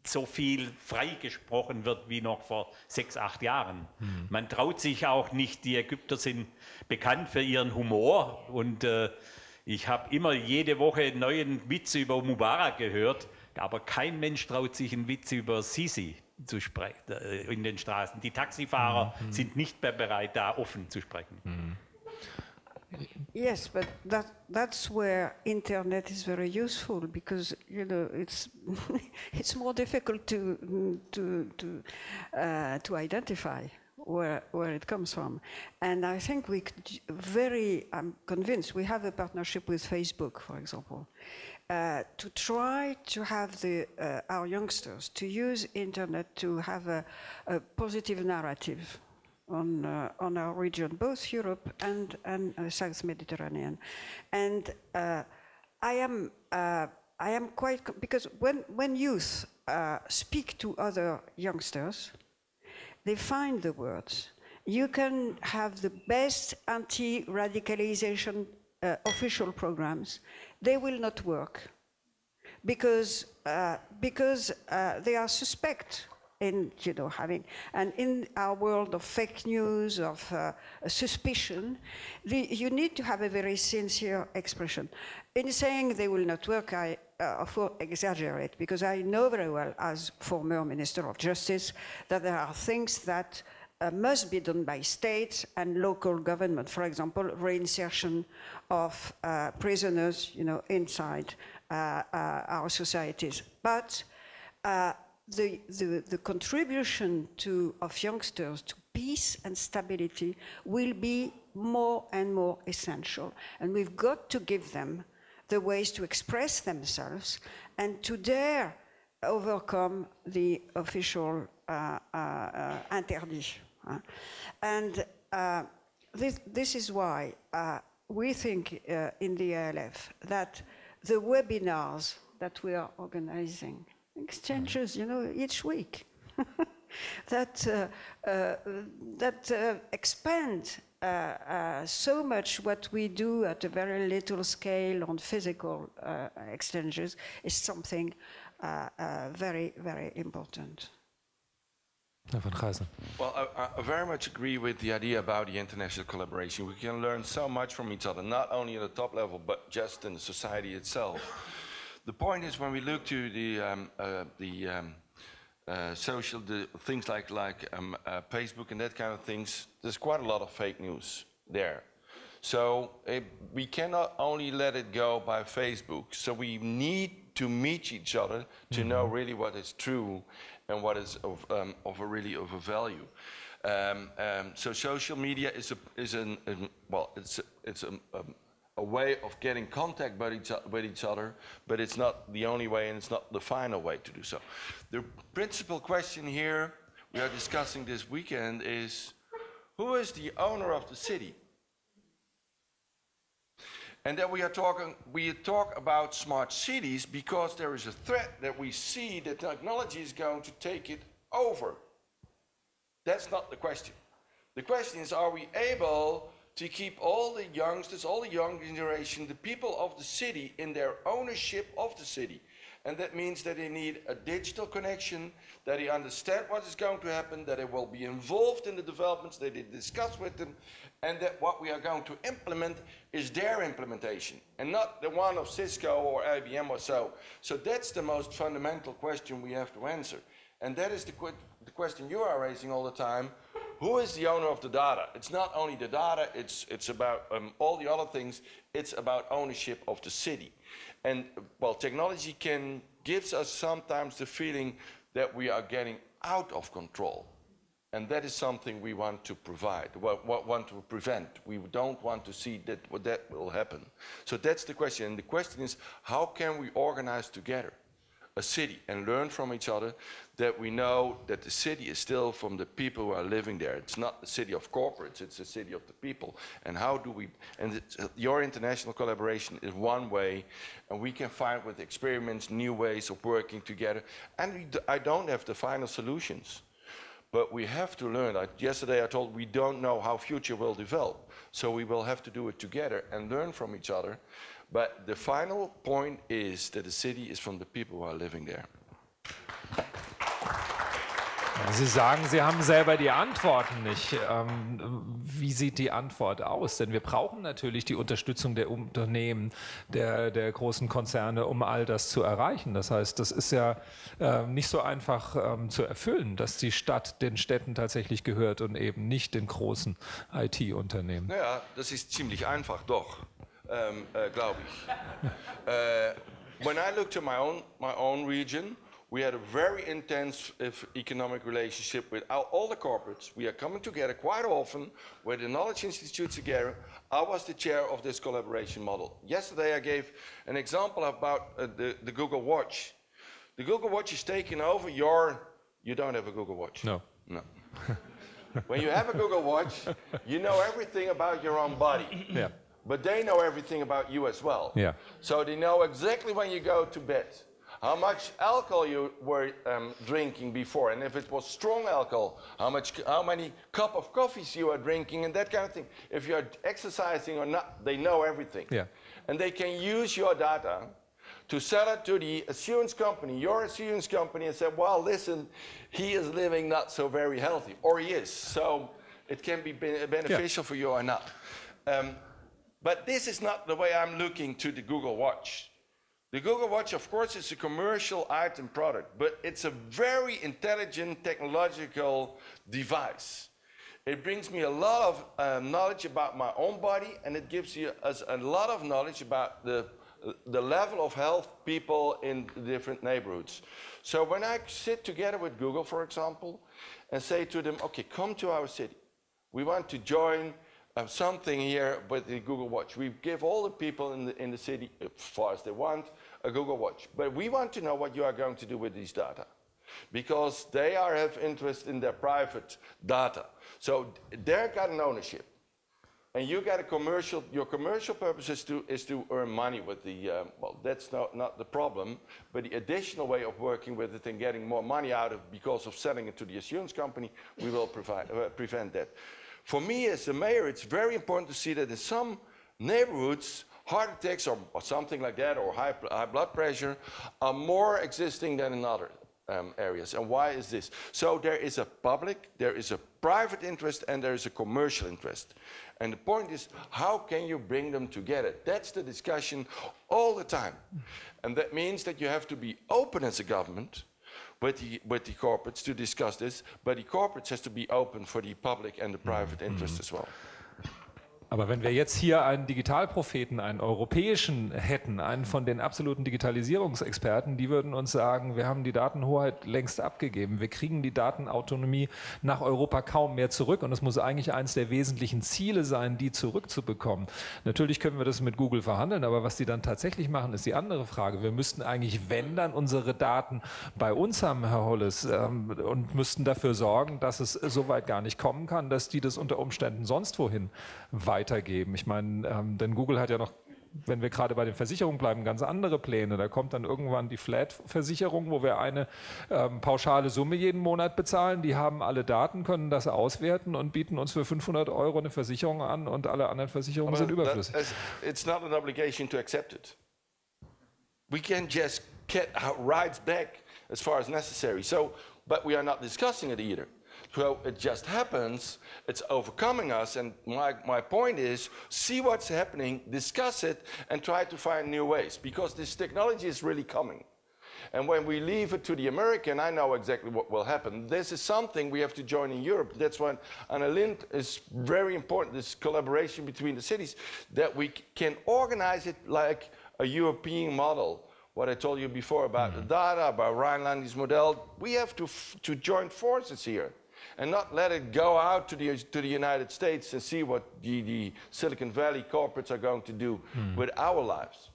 so viel frei gesprochen wird wie noch vor 6, 8 Jahren. Man traut sich auch nicht, die Ägypter sind bekannt für ihren Humor und ich habe immer jede Woche einen neuen Witz über Mubarak gehört, aber kein Mensch traut sich einen Witz über Sisi zu sprechen in den Straßen. Die Taxifahrer sind nicht mehr bereit, da offen zu sprechen. Yes, but that's where internet is very useful because it's it's more difficult to identify where it comes from, and I think we could I'm convinced we have a partnership with Facebook, for example, to try to have our youngsters to use internet to have a positive narrative on our region, both Europe and South Mediterranean, and I am quite because when youth speak to other youngsters, they find the words. You can have the best anti-radicalization official programs; they will not work because they are suspect. In in our world of fake news, of suspicion, you need to have a very sincere expression. In saying they will not work, I of course exaggerate because I know very well, as former Minister of Justice, that there are things that must be done by states and local government. For example, reinsertion of prisoners, inside our societies, but. The contribution of youngsters to peace and stability will be more and more essential. And we've got to give them the ways to express themselves and to dare overcome the official interdit. And this is why we think in the ALF that the webinars that we are organizing, exchanges, each week, that expand so much what we do at a very little scale on physical exchanges is something very, very important. Well, I very much agree with the idea about the international collaboration. We can learn so much from each other, not only at the top level, but just in the society itself. The point is, when we look to the social things like Facebook and that kind of things, there's quite a lot of fake news there. So we cannot only let it go by Facebook. So we need to meet each other to know really what is true and what is of a value. So social media is a way of getting contact with each other, but it's not the only way and it's not the final way to do so. The principal question here we are discussing this weekend is, who is the owner of the city? And then we talk about smart cities because there is a threat that we see that technology is going to take it over. That's not the question. The question is, are we able to keep all the youngsters, all the young generation, the people of the city in their ownership of the city? And that means that they need a digital connection, that they understand what is going to happen, that they will be involved in the developments, that they discuss with them, and that what we are going to implement is their implementation, and not the one of Cisco or IBM or so. So that's the most fundamental question we have to answer. And that is the question you are raising all the time. Who is the owner of the data? It's not only the data, it's about all the other things. It's about ownership of the city. And well, technology gives us sometimes the feeling that we are getting out of control. And that is something we want to provide, want to prevent. We don't want to see that will happen. So that's the question. And the question is, how can we organize together a city and learn from each other, that we know that the city is still from the people who are living there. It's not the city of corporates, it's the city of the people. And how do we, and your international collaboration is one way, and we can find with experiments new ways of working together. And I don't have the final solutions, but we have to learn. Yesterday I told we don't know how future will develop, so we will have to do it together and learn from each other. But the final point is that the city is from the people who are living there. Sie sagen, Sie haben selber die Antworten nicht. Wie sieht die Antwort aus? Denn wir brauchen natürlich die Unterstützung der Unternehmen, der großen Konzerne, um all das zu erreichen. Das heißt, das ist ja nicht so einfach zu erfüllen, dass die Stadt den Städten tatsächlich gehört und eben nicht den großen IT-Unternehmen. Naja, das ist ziemlich einfach, doch. Glaube ich. When I look to my own region, we had a very intense economic relationship with all the corporates. We are coming together quite often with the knowledge institutes together. I was the chair of this collaboration model. Yesterday I gave an example about the Google Watch. The Google Watch is taking over you don't have a Google Watch? No. No. When you have a Google Watch, you know everything about your own body. Yeah. But they know everything about you as well. Yeah. So they know exactly when you go to bed, how much alcohol you were drinking before, and if it was strong alcohol, how many cup of coffees you are drinking, and that kind of thing. If you are exercising or not, they know everything. Yeah. And they can use your data to sell it to the assurance company, your assurance company, and say, well, listen, he is living not so very healthy, or he is. So it can be beneficial for you or not. But this is not the way I'm looking to the Google Watch. The Google Watch, of course, is a commercial item product, but it's a very intelligent technological device. It brings me a lot of knowledge about my own body, and it gives us a lot of knowledge about the level of health people in different neighborhoods. So when I sit together with Google, for example, and say to them, okay, come to our city. We want to join something here with the Google Watch. We give all the people in the city, as far as they want, a Google Watch. But we want to know what you are going to do with these data, because they have interest in their private data. So they've got an ownership. And you got your commercial purpose is to earn money with the, well, that's not the problem, but the additional way of working with it and getting more money out of because of selling it to the assurance company, we will prevent that. For me as a mayor, it's very important to see that in some neighborhoods, heart attacks or something like that, or high blood pressure, are more existing than in other areas. And why is this? So there is a public, there is a private interest, and there is a commercial interest. And the point is, how can you bring them together? That's the discussion all the time. And that means that you have to be open as a government with the corporates to discuss this, but the corporates has to be open for the public and the private interest as well. Aber wenn wir jetzt hier einen Digitalpropheten, einen europäischen hätten, einen von den absoluten Digitalisierungsexperten, die würden uns sagen, wir haben die Datenhoheit längst abgegeben. Wir kriegen die Datenautonomie nach Europa kaum mehr zurück und es muss eigentlich eines der wesentlichen Ziele sein, die zurückzubekommen. Natürlich können wir das mit Google verhandeln, aber was die dann tatsächlich machen, ist die andere Frage. Wir müssten eigentlich, wenn dann, unsere Daten bei uns haben, Herr Hollis, und müssten dafür sorgen, dass es so weit gar nicht kommen kann, dass die das unter Umständen sonst wohin weitergeben. Ich meine, denn Google hat ja noch wenn wir gerade bei den Versicherungen bleiben, ganz andere Pläne. Da kommt dann irgendwann die Flat-Versicherung, wo wir eine pauschale Summe jeden Monat bezahlen. Die haben alle Daten, können das auswerten und bieten uns für 500 € eine Versicherung an und alle anderen Versicherungen sind überflüssig. It's not an obligation to accept it. We can just get our rights back as far as necessary. So, but we are not discussing it either. So it just happens, it's overcoming us, and my point is, see what's happening, discuss it, and try to find new ways, because this technology is really coming. And when we leave it to the American, I know exactly what will happen. This is something we have to join in Europe. That's why Lind is very important, this collaboration between the cities, that we can organize it like a European model. What I told you before about the data, about Rhineland's model, we have to join forces here. And not let it go out to the United States and see what the Silicon Valley corporates are going to do with our lives.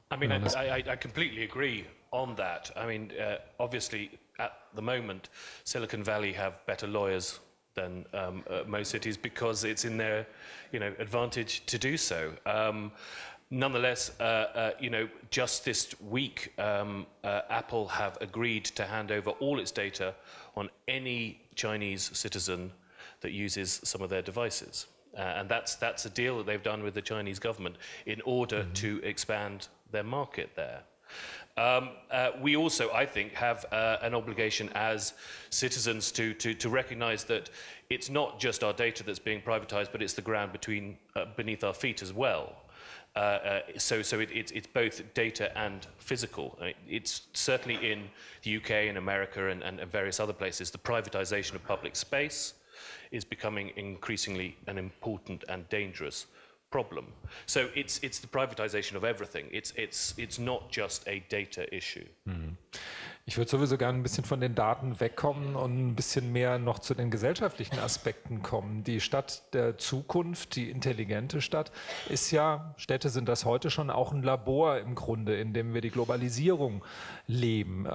I mean, I completely agree on that. I mean, obviously, at the moment, Silicon Valley have better lawyers than most cities because it's in their, advantage to do so. Nonetheless, just this week, Apple have agreed to hand over all its data on any Chinese citizen that uses some of their devices. And that's a deal that they've done with the Chinese government in order to expand their market there. We also, I think, have an obligation as citizens to recognize that it's not just our data that's being privatized, but it's the ground beneath our feet as well. So it's both data and physical. It's certainly in the UK and America and various other places, the privatization of public space is becoming increasingly an important and dangerous problem. So it's the privatization of everything. It's not just a data issue. Ich würde sowieso gerne ein bisschen von den Daten wegkommen und ein bisschen mehr noch zu den gesellschaftlichen Aspekten kommen. Die Stadt der Zukunft, die intelligente Stadt, ist ja, Städte sind das heute schon, auch ein Labor im Grunde, in dem wir die Globalisierung leben.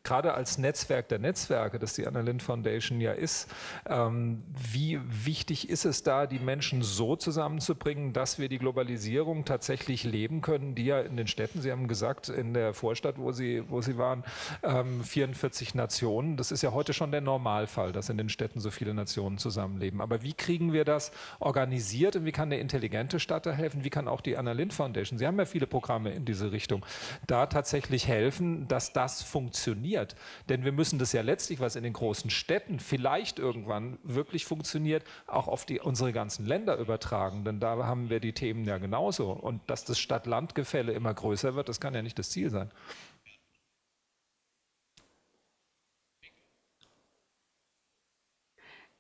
Gerade als Netzwerk der Netzwerke, das die Lind Foundation ja ist, wie wichtig ist es da, die Menschen so zusammenzubringen, dass wir die Globalisierung tatsächlich leben können, die ja in den Städten, Sie haben gesagt, in der Vorstadt, wo Sie waren, 44 Nationen. Das ist ja heute schon der Normalfall, dass in den Städten so viele Nationen zusammenleben. Aber wie kriegen wir das organisiert und wie kann eine intelligente Stadt da helfen? Wie kann auch die Lind Foundation, Sie haben ja viele Programme in diese Richtung, da tatsächlich helfen, dass das funktioniert? Denn wir müssen das ja letztlich, was in den großen Städten vielleicht irgendwann wirklich funktioniert, auch auf unsere ganzen Länder übertragen. Denn da haben wir die Themen ja genauso. Und dass das Stadt-Land-Gefälle immer größer wird, das kann ja nicht das Ziel sein.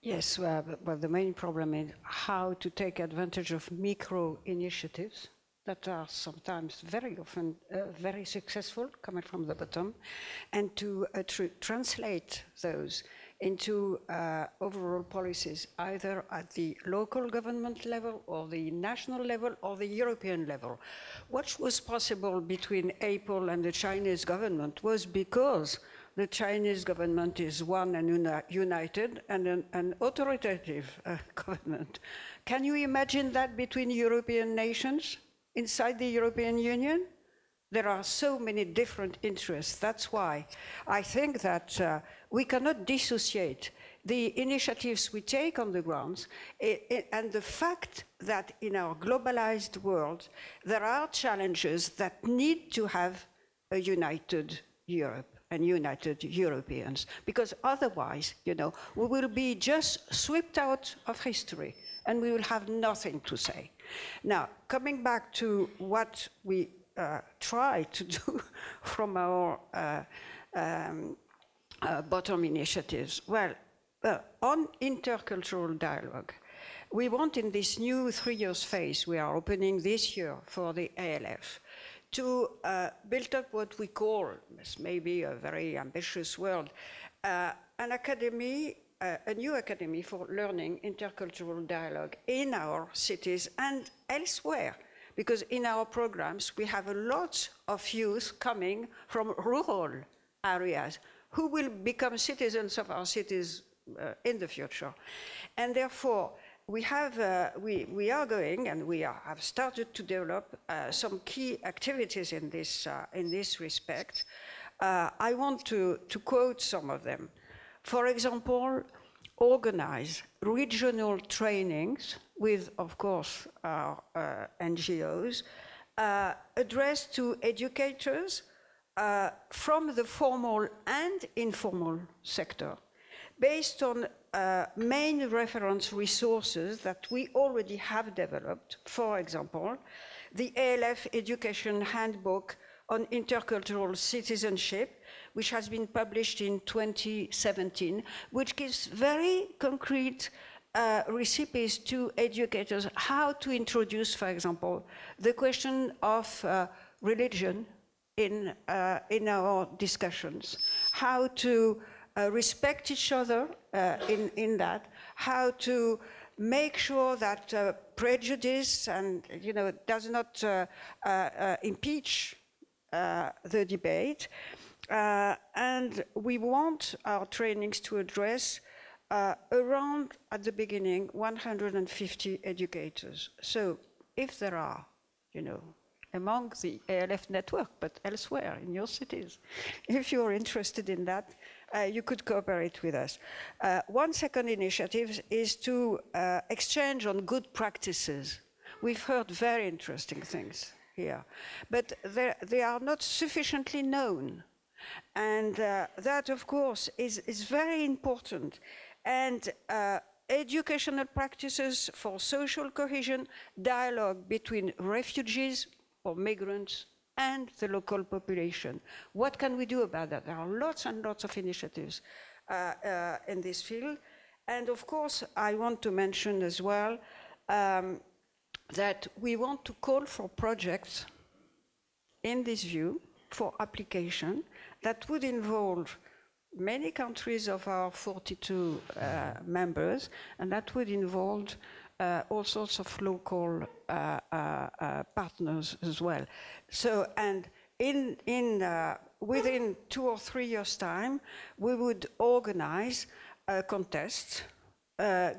Yes, well, the main problem is how to take advantage of micro initiatives that are sometimes very often very successful, coming from the bottom, and to translate those into overall policies, either at the local government level or the national level or the European level. What was possible between Apple and the Chinese government was because the Chinese government is one and united and an authoritative government. Can you imagine that between European nations inside the European Union? There are so many different interests. That's why I think that we cannot dissociate the initiatives we take on the grounds and the fact that in our globalized world, there are challenges that need to have a united Europe and united Europeans, because otherwise, we will be just swept out of history and we will have nothing to say. Now, coming back to what we try to do from our bottom initiatives, well, on intercultural dialogue, we want in this new 3 years phase we are opening this year for the ALF, to build up what we call, this may be a very ambitious word, an academy, a new academy for learning intercultural dialogue in our cities and elsewhere. Because in our programs, we have a lot of youth coming from rural areas who will become citizens of our cities in the future. And therefore, we are going, and have started to develop some key activities in this respect. I want to quote some of them. For example, organize regional trainings with, of course, our NGOs, addressed to educators from the formal and informal sector, based on main reference resources that we already have developed. For example, the ALF Education Handbook on Intercultural Citizenship, which has been published in 2017, which gives very concrete recipes to educators how to introduce, for example, the question of religion in our discussions, how to respect each other in that, how to make sure that prejudice and does not impeach the debate, and we want our trainings to address around, at the beginning, 150 educators. So if there are, among the ALF network, but elsewhere in your cities, if you're interested in that, you could cooperate with us. One second initiative is to exchange on good practices. We've heard very interesting things here, but they are not sufficiently known. And that, of course, is very important. And educational practices for social cohesion, dialogue between refugees or migrants and the local population. What can we do about that? There are lots and lots of initiatives in this field. And of course, I want to mention as well that we want to call for projects in this view for application that would involve many countries of our 42 members, and that would involve all sorts of local partners as well. So, and within 2 or 3 years' time, we would organize a contest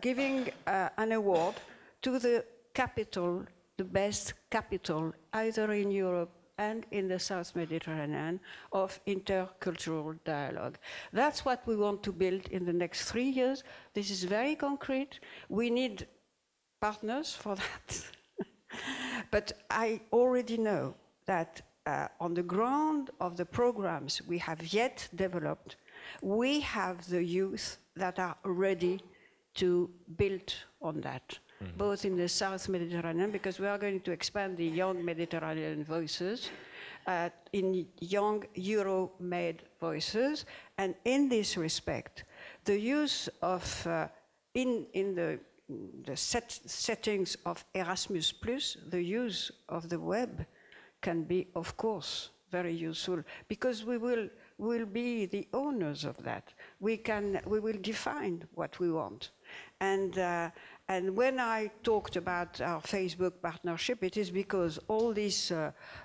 giving an award to the capital, the best capital, either in Europe and in the South Mediterranean, of intercultural dialogue. That's what we want to build in the next 3 years. This is very concrete. We need partners for that. But I already know that on the ground of the programs we have yet developed, we have the youth that are ready to build on that. Both in the South Mediterranean, because we are going to expand the young Mediterranean voices, in young Euro-made voices, and in this respect, the use of, in the settings of Erasmus+, the use of the web can be, of course, very useful, because we will be the owners of that. We will define what we want. And when I talked about our Facebook partnership, it is because all these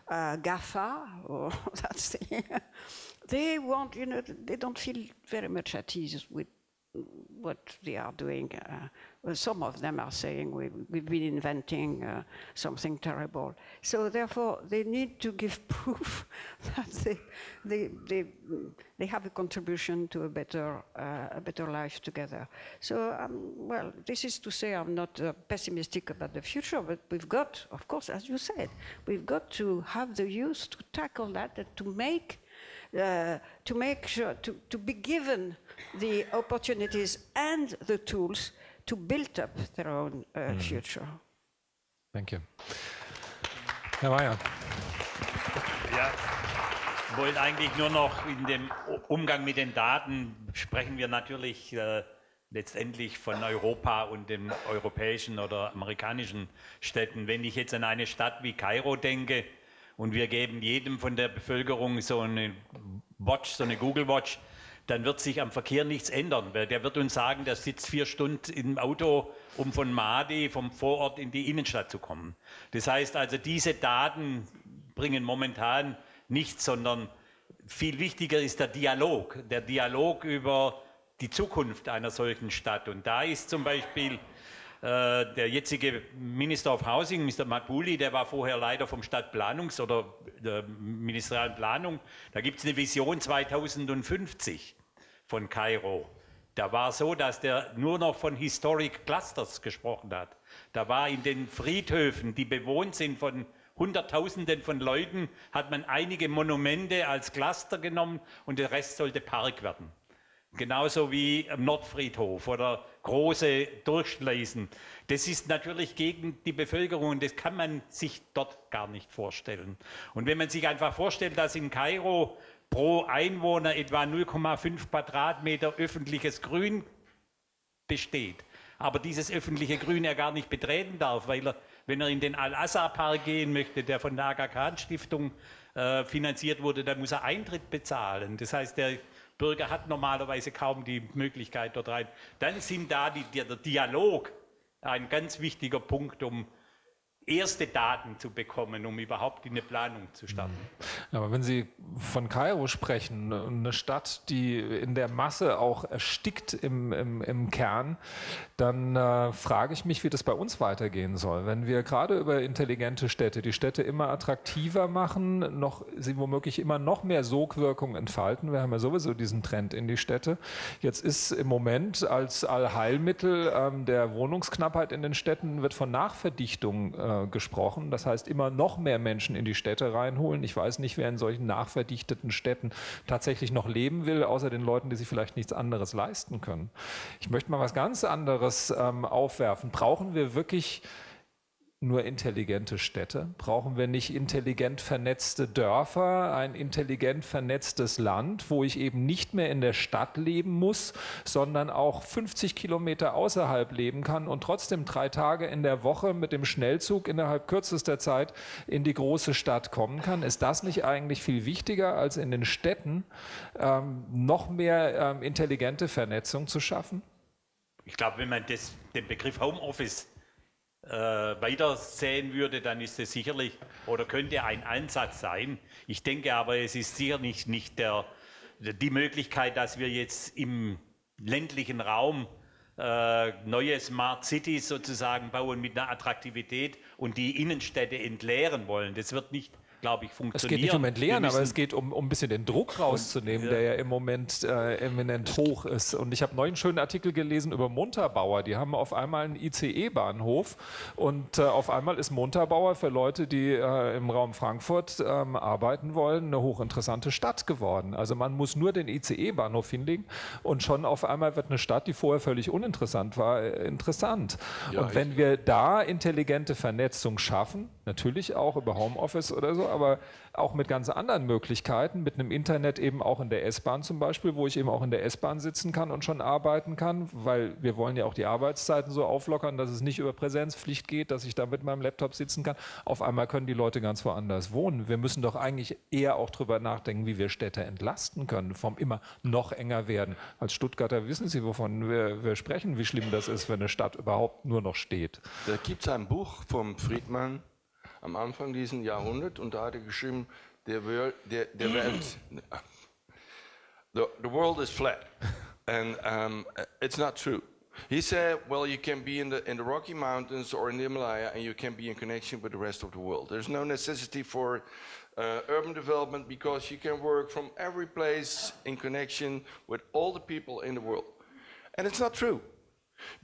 GAFA, or that's they want, they don't feel very much at ease with what they are doing. Well, some of them are saying we've been inventing something terrible. So therefore, they need to give proof that they have a contribution to a better life together. So, well, this is to say I'm not pessimistic about the future, but we've got, of course, as you said, we've got to have the youth to tackle that and to make sure to be given the opportunities and the tools to build up their own future. Thank you. Herr Meyer. Ja, ich wollte eigentlich nur noch in dem Umgang mit den Daten sprechen wir natürlich letztendlich von Europa und den europäischen oder amerikanischen Städten. Wenn ich jetzt an eine Stadt wie Kairo denke und wir geben jedem von der Bevölkerung so eine Watch, so eine Google Watch, dann wird sich am Verkehr nichts ändern, weil der wird uns sagen, der sitzt 4 Stunden im Auto, um von Mahdi, vom Vorort in die Innenstadt zu kommen. Das heißt also, diese Daten bringen momentan nichts, sondern viel wichtiger ist der Dialog über die Zukunft einer solchen Stadt. Und da ist zum Beispiel Der jetzige Minister of Housing, Mr. Mabuli, der war vorher Leiter vom Stadtplanungs- oder der ministerialen Planung. Da gibt es eine Vision 2050 von Kairo. Da war so, dass der nur noch von Historic Clusters gesprochen hat. Da war in den Friedhöfen, die bewohnt sind von Hunderttausenden von Leuten, hat man einige Monumente als Cluster genommen und der Rest sollte Park werden. Genauso wie am Nordfriedhof oder große Durchschleisen. Das ist natürlich gegen die Bevölkerung und das kann man sich dort gar nicht vorstellen. Und wenn man sich einfach vorstellt, dass in Kairo pro Einwohner etwa 0,5 Quadratmeter öffentliches Grün besteht, aber dieses öffentliche Grün er gar nicht betreten darf, weil er, wenn er in den Al-Azhar-Park gehen möchte, der von der Aga Khan-Stiftung finanziert wurde, dann muss er Eintritt bezahlen. Das heißt, der Bürger hat normalerweise kaum die Möglichkeit dort rein. Dann sind da der Dialog ein ganz wichtiger Punkt, um erste Daten zu bekommen, um überhaupt in eine Planung zu starten. Aber wenn Sie von Kairo sprechen, eine Stadt, die in der Masse auch erstickt im Kern, dann frage ich mich, wie das bei uns weitergehen soll. Wenn wir gerade über intelligente Städte, die Städte immer attraktiver machen, sie womöglich immer noch mehr Sogwirkung entfalten. Wir haben ja sowieso diesen Trend in die Städte. Jetzt ist im Moment als Allheilmittel der Wohnungsknappheit in den Städten wird von Nachverdichtung gesprochen. Das heißt, immer noch mehr Menschen in die Städte reinholen. Ich weiß nicht, wer in solchen nachverdichteten Städten tatsächlich noch leben will, außer den Leuten, die sich vielleicht nichts anderes leisten können. Ich möchte mal was ganz anderes aufwerfen. Brauchen wir wirklich nur intelligente Städte? Brauchen wir nicht intelligent vernetzte Dörfer, ein intelligent vernetztes Land, wo ich eben nicht mehr in der Stadt leben muss, sondern auch 50 Kilometer außerhalb leben kann und trotzdem 3 Tage in der Woche mit dem Schnellzug innerhalb kürzester Zeit in die große Stadt kommen kann? Ist das nicht eigentlich viel wichtiger, als in den Städten noch mehr intelligente Vernetzung zu schaffen? Ich glaube, wenn man den Begriff Homeoffice weiter sehen würde, dann ist es sicherlich oder könnte ein Ansatz sein. Ich denke aber, es ist sicherlich nicht die Möglichkeit, dass wir jetzt im ländlichen Raum neue Smart Cities sozusagen bauen mit einer Attraktivität und die Innenstädte entleeren wollen. Das wird nicht, glaube ich, funktionieren. Es geht nicht um Entleeren, aber es geht um ein bisschen den Druck rauszunehmen, der ja im Moment eminent hoch ist. Und ich habe neulich einen schönen Artikel gelesen über Montabaur. Die haben auf einmal einen ICE-Bahnhof und auf einmal ist Montabaur für Leute, die im Raum Frankfurt arbeiten wollen, eine hochinteressante Stadt geworden. Also man muss nur den ICE-Bahnhof hinlegen und schon auf einmal wird eine Stadt, die vorher völlig uninteressant war, interessant. Ja, und wenn wir da intelligente Vernetzung schaffen, natürlich auch über Homeoffice oder so, aber auch mit ganz anderen Möglichkeiten, mit einem Internet eben auch in der S-Bahn zum Beispiel, wo ich eben auch in der S-Bahn sitzen kann und schon arbeiten kann, weil wir wollen ja auch die Arbeitszeiten so auflockern, dass es nicht über Präsenzpflicht geht, dass ich da mit meinem Laptop sitzen kann. Auf einmal können die Leute ganz woanders wohnen. Wir müssen doch eigentlich eher auch drüber nachdenken, wie wir Städte entlasten können, vom immer noch enger werden. Als Stuttgarter wissen Sie, wovon wir sprechen, wie schlimm das ist, wenn eine Stadt überhaupt nur noch steht. Da gibt es ein Buch vom Friedman am Anfang dieses Jahrhunderts und da hat er geschrieben, the world is flat, and it's not true. He said, well, you can be in the Rocky Mountains or in the Himalaya and you can be in connection with the rest of the world. There's no necessity for urban development because you can work from every place in connection with all the people in the world. And it's not true.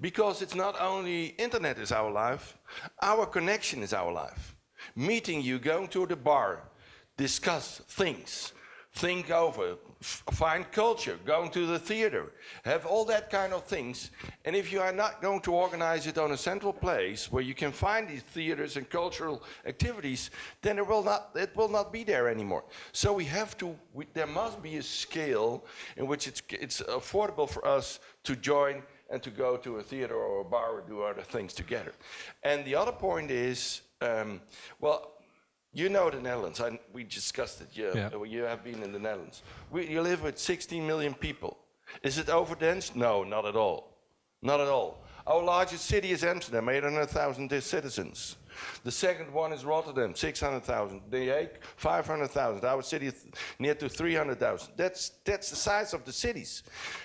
Because it's not only internet is our life, our connection is our life. Meeting you, going to the bar, discuss things, think over, find culture, going to the theater, have all that kind of things. And if you are not going to organize it on a central place where you can find these theaters and cultural activities, then it will not be there anymore. So there must be a scale in which it's affordable for us to join and to go to a theater or a bar or do other things together. And the other point is, well, you know the Netherlands, we discussed it, you have been in the Netherlands. You live with 16 million people. Is it overdense? No, not at all. Not at all. Our largest city is Amsterdam, 800,000 citizens. The second one is Rotterdam, 600,000. The Hague, 500,000. Our city is near to 300,000. That's the size of the cities.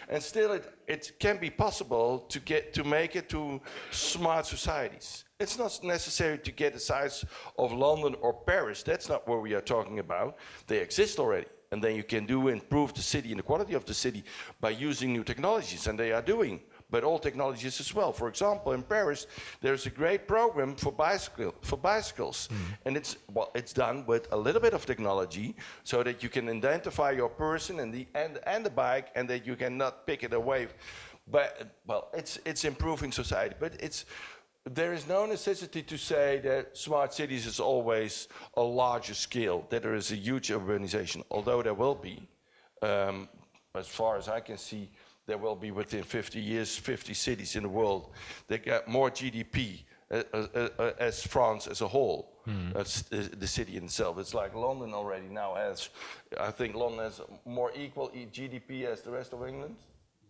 And still it can be possible to make it to smart societies. It's not necessary to get the size of London or Paris. That's not what we are talking about. They exist already. And then you can improve the city and the quality of the city by using new technologies, and they are doing. But all technologies as well. For example, in Paris, there's a great program for bicycles. And it's done with a little bit of technology so that you can identify your person and the bike, and that you cannot pick it away. But, well, it's improving society. But there is no necessity to say that smart cities is always a larger scale, that there is a huge urbanization, although there will be, as far as I can see, there will be within 50 years, 50 cities in the world that get more GDP as France as a whole. That's the city in itself. It's like London already now has, I think London has more equal GDP as the rest of England.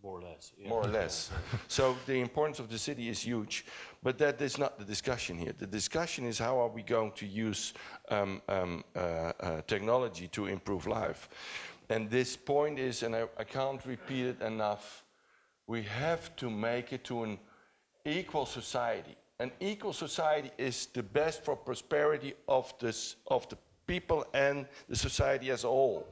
More or less. Yeah. More or less. So the importance of the city is huge, but that is not the discussion here. The discussion is how are we going to use technology to improve life. And this point is, and I can't repeat it enough, we have to make it to an equal society. An equal society is the best for prosperity of the people and the society as a whole.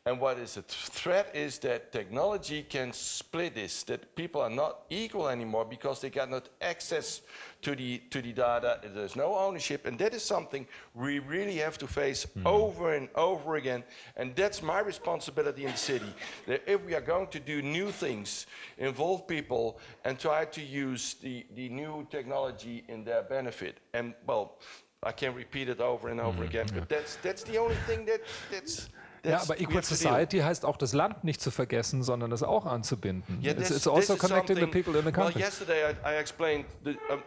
And what is a threat is that technology can split this, that people are not equal anymore because they got not access to the data, there's no ownership, and that is something we really have to face over and over again. And that's my responsibility in the city, that if we are going to do new things, involve people, and try to use the new technology in their benefit. And, well, I can repeat it over and over again, but that's the only thing that's... Ja, aber Equal Society heißt auch, das Land nicht zu vergessen, sondern es auch anzubinden. It's also connecting the people in the country. Well, yesterday I explained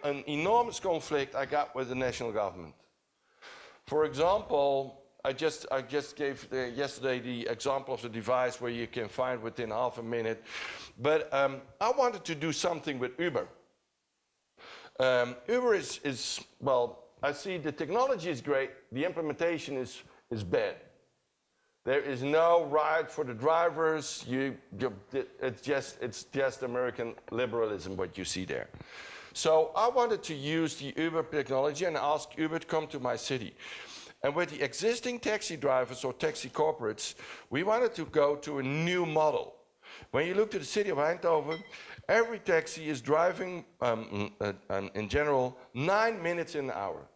an enormous conflict I got with the national government. For example, I just gave yesterday the example of the device where you can find within half a minute. But I wanted to do something with Uber. Uber is, well, I see the technology is great, the implementation is bad. There is no right for the drivers. It's just American liberalism what you see there. So I wanted to use the Uber technology and ask Uber to come to my city. And with the existing taxi drivers or taxi corporates, we wanted to go to a new model. When you look to the city of Eindhoven, every taxi is driving, in general, 9 minutes in an hour.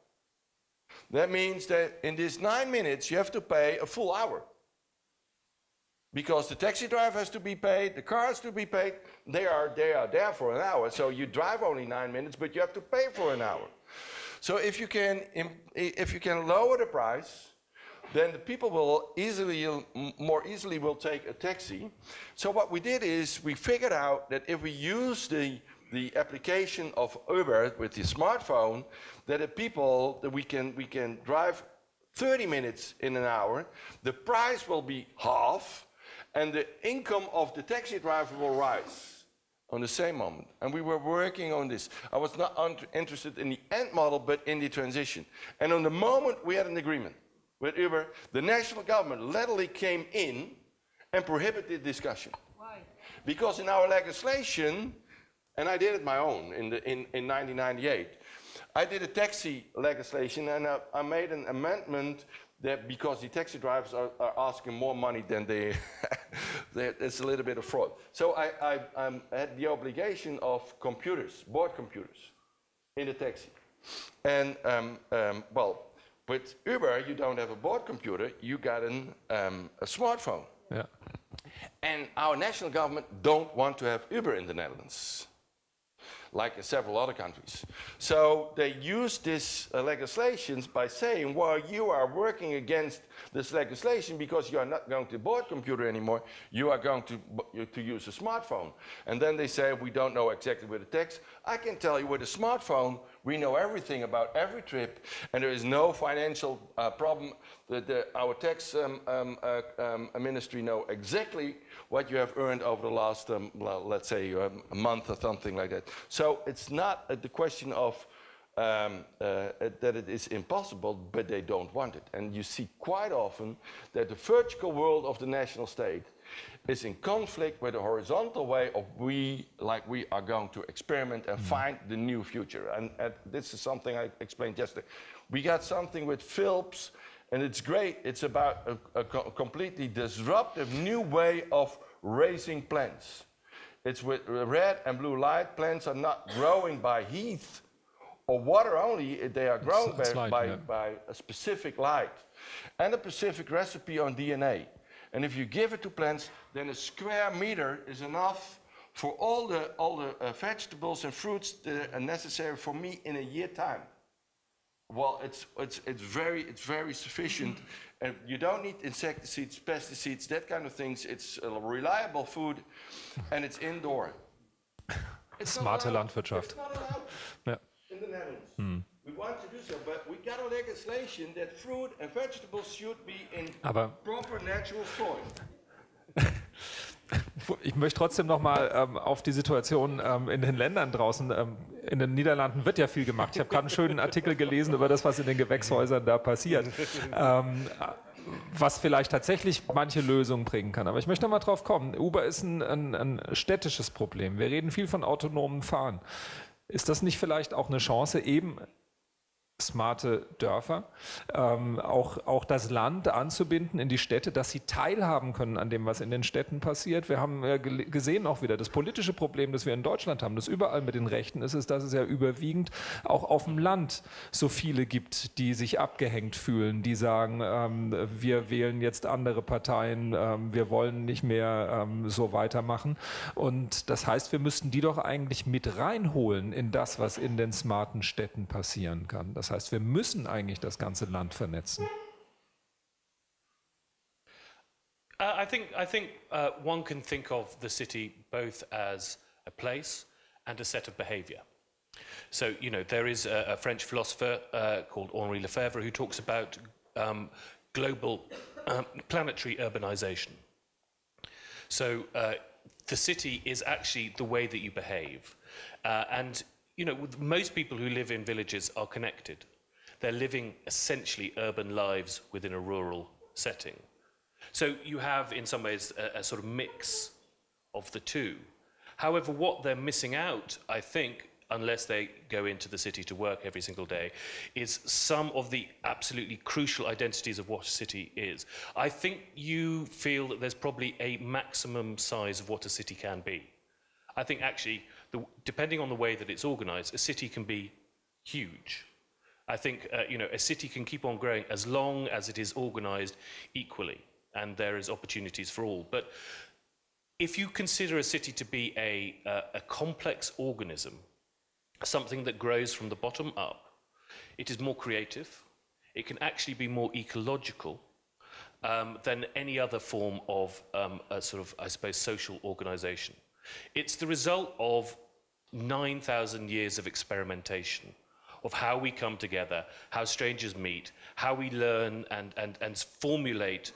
That means that in these 9 minutes, you have to pay a full hour. Because the taxi driver has to be paid, the car has to be paid, they are there for an hour. So you drive only 9 minutes, but you have to pay for an hour. So if you can lower the price, then the people will more easily will take a taxi. So what we did is we figured out that if we use the application of Uber with the smartphone, that we can drive 30 minutes in an hour, the price will be half, and the income of the taxi driver will rise on the same moment. And we were working on this. I was not interested in the end model, but in the transition. And on the moment we had an agreement with Uber, the national government literally came in and prohibited discussion. Why? Because in our legislation, and I did it my own in 1998, I did a taxi legislation, and I made an amendment that because the taxi drivers are asking more money than they, it's a little bit of fraud. So I had the obligation of computers, board computers, in the taxi. And well, with Uber, you don't have a board computer, you got a smartphone. Yeah. And our national government don't want to have Uber in the Netherlands, like in several other countries. So they use this legislation by saying, well, you are working against this legislation because you are not going to board computer anymore, you are going to use a smartphone. And then they say, we don't know exactly where the text. I can tell you with a smartphone, We know everything about every trip, and there is no financial problem. Our tax ministry know exactly what you have earned over the last, let's say, a month or something like that. So it's not the question of that it is impossible, but they don't want it. And you see quite often that the vertical world of the national state is in conflict with the horizontal way of we are going to experiment and find the new future. And this is something I explained yesterday. We got something with Philps, and it's great. It's about a completely disruptive new way of raising plants. It's with red and blue light. Plants are not growing by heat or water only. They are grown by a specific light and a specific recipe on DNA. And if you give it to plants, then a square meter is enough for all the vegetables and fruits that are necessary for me in a year time. Well, it's very sufficient, and you don't need insecticides, pesticides, that kind of things. It's a reliable food, and it's indoor. Smarte Landwirtschaft. It's not allowed Ja. in the Netherlands. We want to do so, but we got a legislation that fruit and vegetables should be in proper natural soil. Ich möchte trotzdem noch mal auf die Situation in den Ländern draußen. In den Niederlanden wird ja viel gemacht. Ich habe gerade einen schönen Artikel gelesen über das, was in den Gewächshäusern da passiert. Was vielleicht tatsächlich manche Lösungen bringen kann. Aber ich möchte noch mal drauf kommen. Uber ist ein städtisches Problem. Wir reden viel von autonomen Fahren. Ist das nicht vielleicht auch eine Chance, eben smarte Dörfer, auch das Land anzubinden in die Städte, dass sie teilhaben können an dem, was in den Städten passiert? Wir haben ja gesehen auch wieder, das politische Problem, das wir in Deutschland haben, das überall mit den Rechten ist, dass es ja überwiegend auch auf dem Land so viele gibt, die sich abgehängt fühlen, die sagen, wir wählen jetzt andere Parteien, wir wollen nicht mehr so weitermachen. Und das heißt, wir müssten die doch eigentlich mit reinholen in das, was in den smarten Städten passieren kann. Das heißt, wir müssen eigentlich das ganze Land vernetzen. I think one can think of the city both as a place and a set of behavior. So, you know, there is a French philosopher called Henri Lefebvre who talks about global planetary urbanization. So the city is actually the way that you behave. And you know, most people who live in villages are connected. They're living essentially urban lives within a rural setting. So you have, in some ways, a sort of mix of the two. However, what they're missing out, I think, unless they go into the city to work every single day, is some of the absolutely crucial identities of what a city is. I think you feel that there's probably a maximum size of what a city can be. I think actually, depending on the way that it's organized, a city can be huge. I think you know, a city can keep on growing as long as it is organized equally, and there is opportunities for all. But if you consider a city to be a complex organism, something that grows from the bottom up, it is more creative. It can actually be more ecological than any other form of a sort of, I suppose, social organization. It's the result of 9,000 years of experimentation, of how we come together, how strangers meet, how we learn and formulate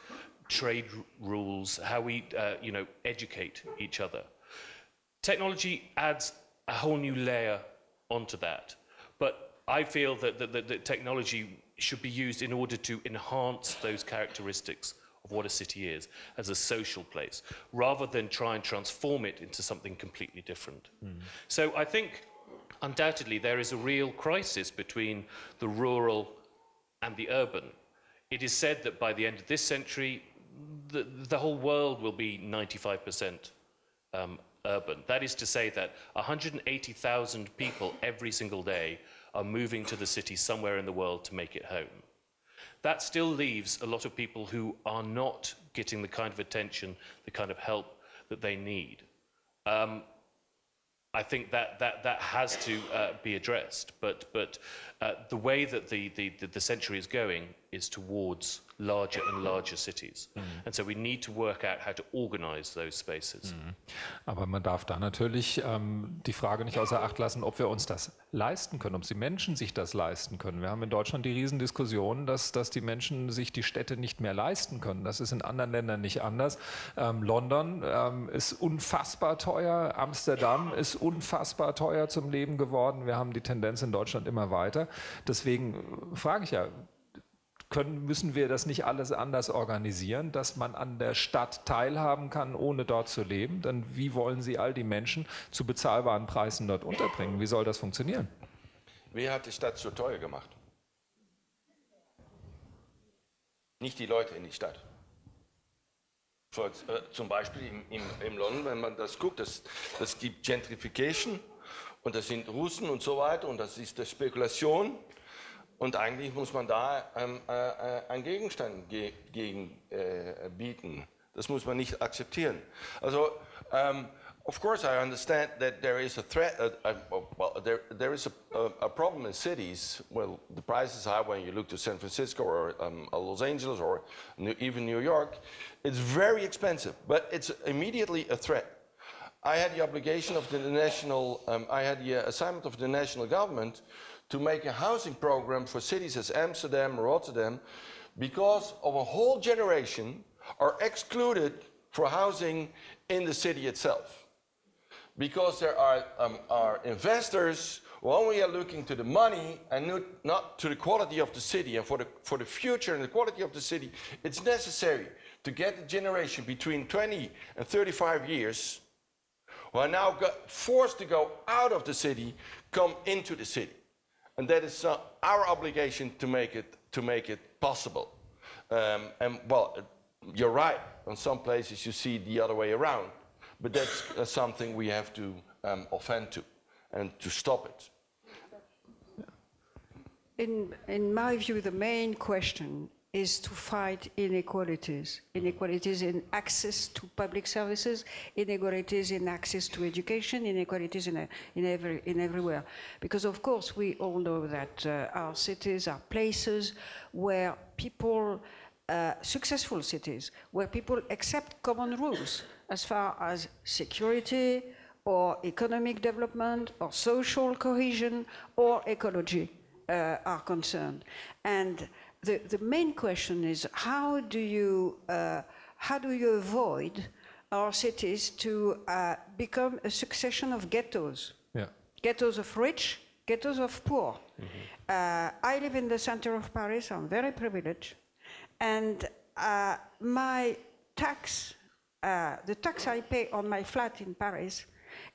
trade rules, how we you know, educate each other. Technology adds a whole new layer onto that, but I feel that technology should be used in order to enhance those characteristics of what a city is as a social place, rather than try and transform it into something completely different. So I think undoubtedly there is a real crisis between the rural and the urban. It is said that by the end of this century, the whole world will be 95% urban. That is to say that 180,000 people every single day are moving to the city somewhere in the world to make it home. That still leaves a lot of people who are not getting the kind of attention, the kind of help that they need. I think that has to be addressed, but the way that the century is going, is towards larger and larger cities. And so we need to work out how to organize those spaces. Aber man darf da natürlich die Frage nicht außer Acht lassen, ob wir uns das leisten können, ob die Menschen sich das leisten können. Wir haben in Deutschland die Riesendiskussion, dass die Menschen sich die Städte nicht mehr leisten können. Das ist in anderen Ländern nicht anders. London ist unfassbar teuer, Amsterdam ist unfassbar teuer zum Leben geworden. Wir haben die Tendenz in Deutschland immer weiter. Deswegen frage ich ja, müssen wir das nicht alles anders organisieren, dass man an der Stadt teilhaben kann, ohne dort zu leben? Denn wie wollen Sie all die Menschen zu bezahlbaren Preisen dort unterbringen? Wie soll das funktionieren? Wer hat die Stadt so teuer gemacht? Nicht die Leute in die Stadt. Zum Beispiel in London, wenn man das guckt, das gibt Gentrification und das sind Russen und so weiter und das ist die Spekulation. Und eigentlich muss man da einen Gegenstand gegen bieten. Das muss man nicht akzeptieren. Also, of course, I understand that there is a threat. There is a problem in cities. Well, the price is high when you look to San Francisco or Los Angeles or even New York. It's very expensive, but it's immediately a threat. I had the obligation of the national. I had the assignment of the national government to make a housing program for cities as Amsterdam or Rotterdam, because of a whole generation are excluded for housing in the city itself. Because there are investors who only are looking to the money and not to the quality of the city. And for the future and the quality of the city, it's necessary to get the generation between 20 and 35 years who are now forced to go out of the city, come into the city. And that is our obligation to make it possible. And well, you're right. In some places you see the other way around, but that's something we have to offend to and to stop it. In my view, the main question is to fight inequalities. Inequalities in access to public services, inequalities in access to education, inequalities in everywhere. Because of course we all know that our cities are places where people, successful cities, where people accept common rules as far as security or economic development or social cohesion or ecology are concerned. And the main question is how do you avoid our cities to become a succession of ghettos? Yeah. Ghettos of rich, ghettos of poor. I live in the center of Paris. I'm very privileged, and my tax, the tax I pay on my flat in Paris,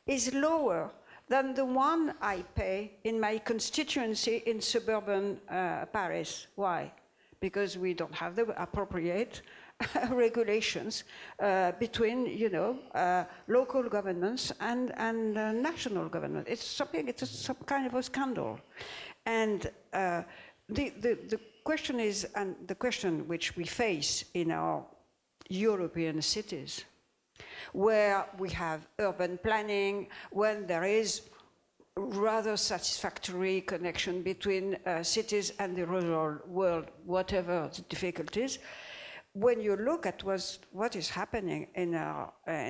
is lower than the one I pay in my constituency in suburban Paris. Why? Because we don't have the appropriate regulations between, local governments and national government. It's some kind of a scandal. And the question is, and the question which we face in our European cities, where we have urban planning, when there is rather satisfactory connection between cities and the rural world, whatever the difficulties. When you look at what is happening in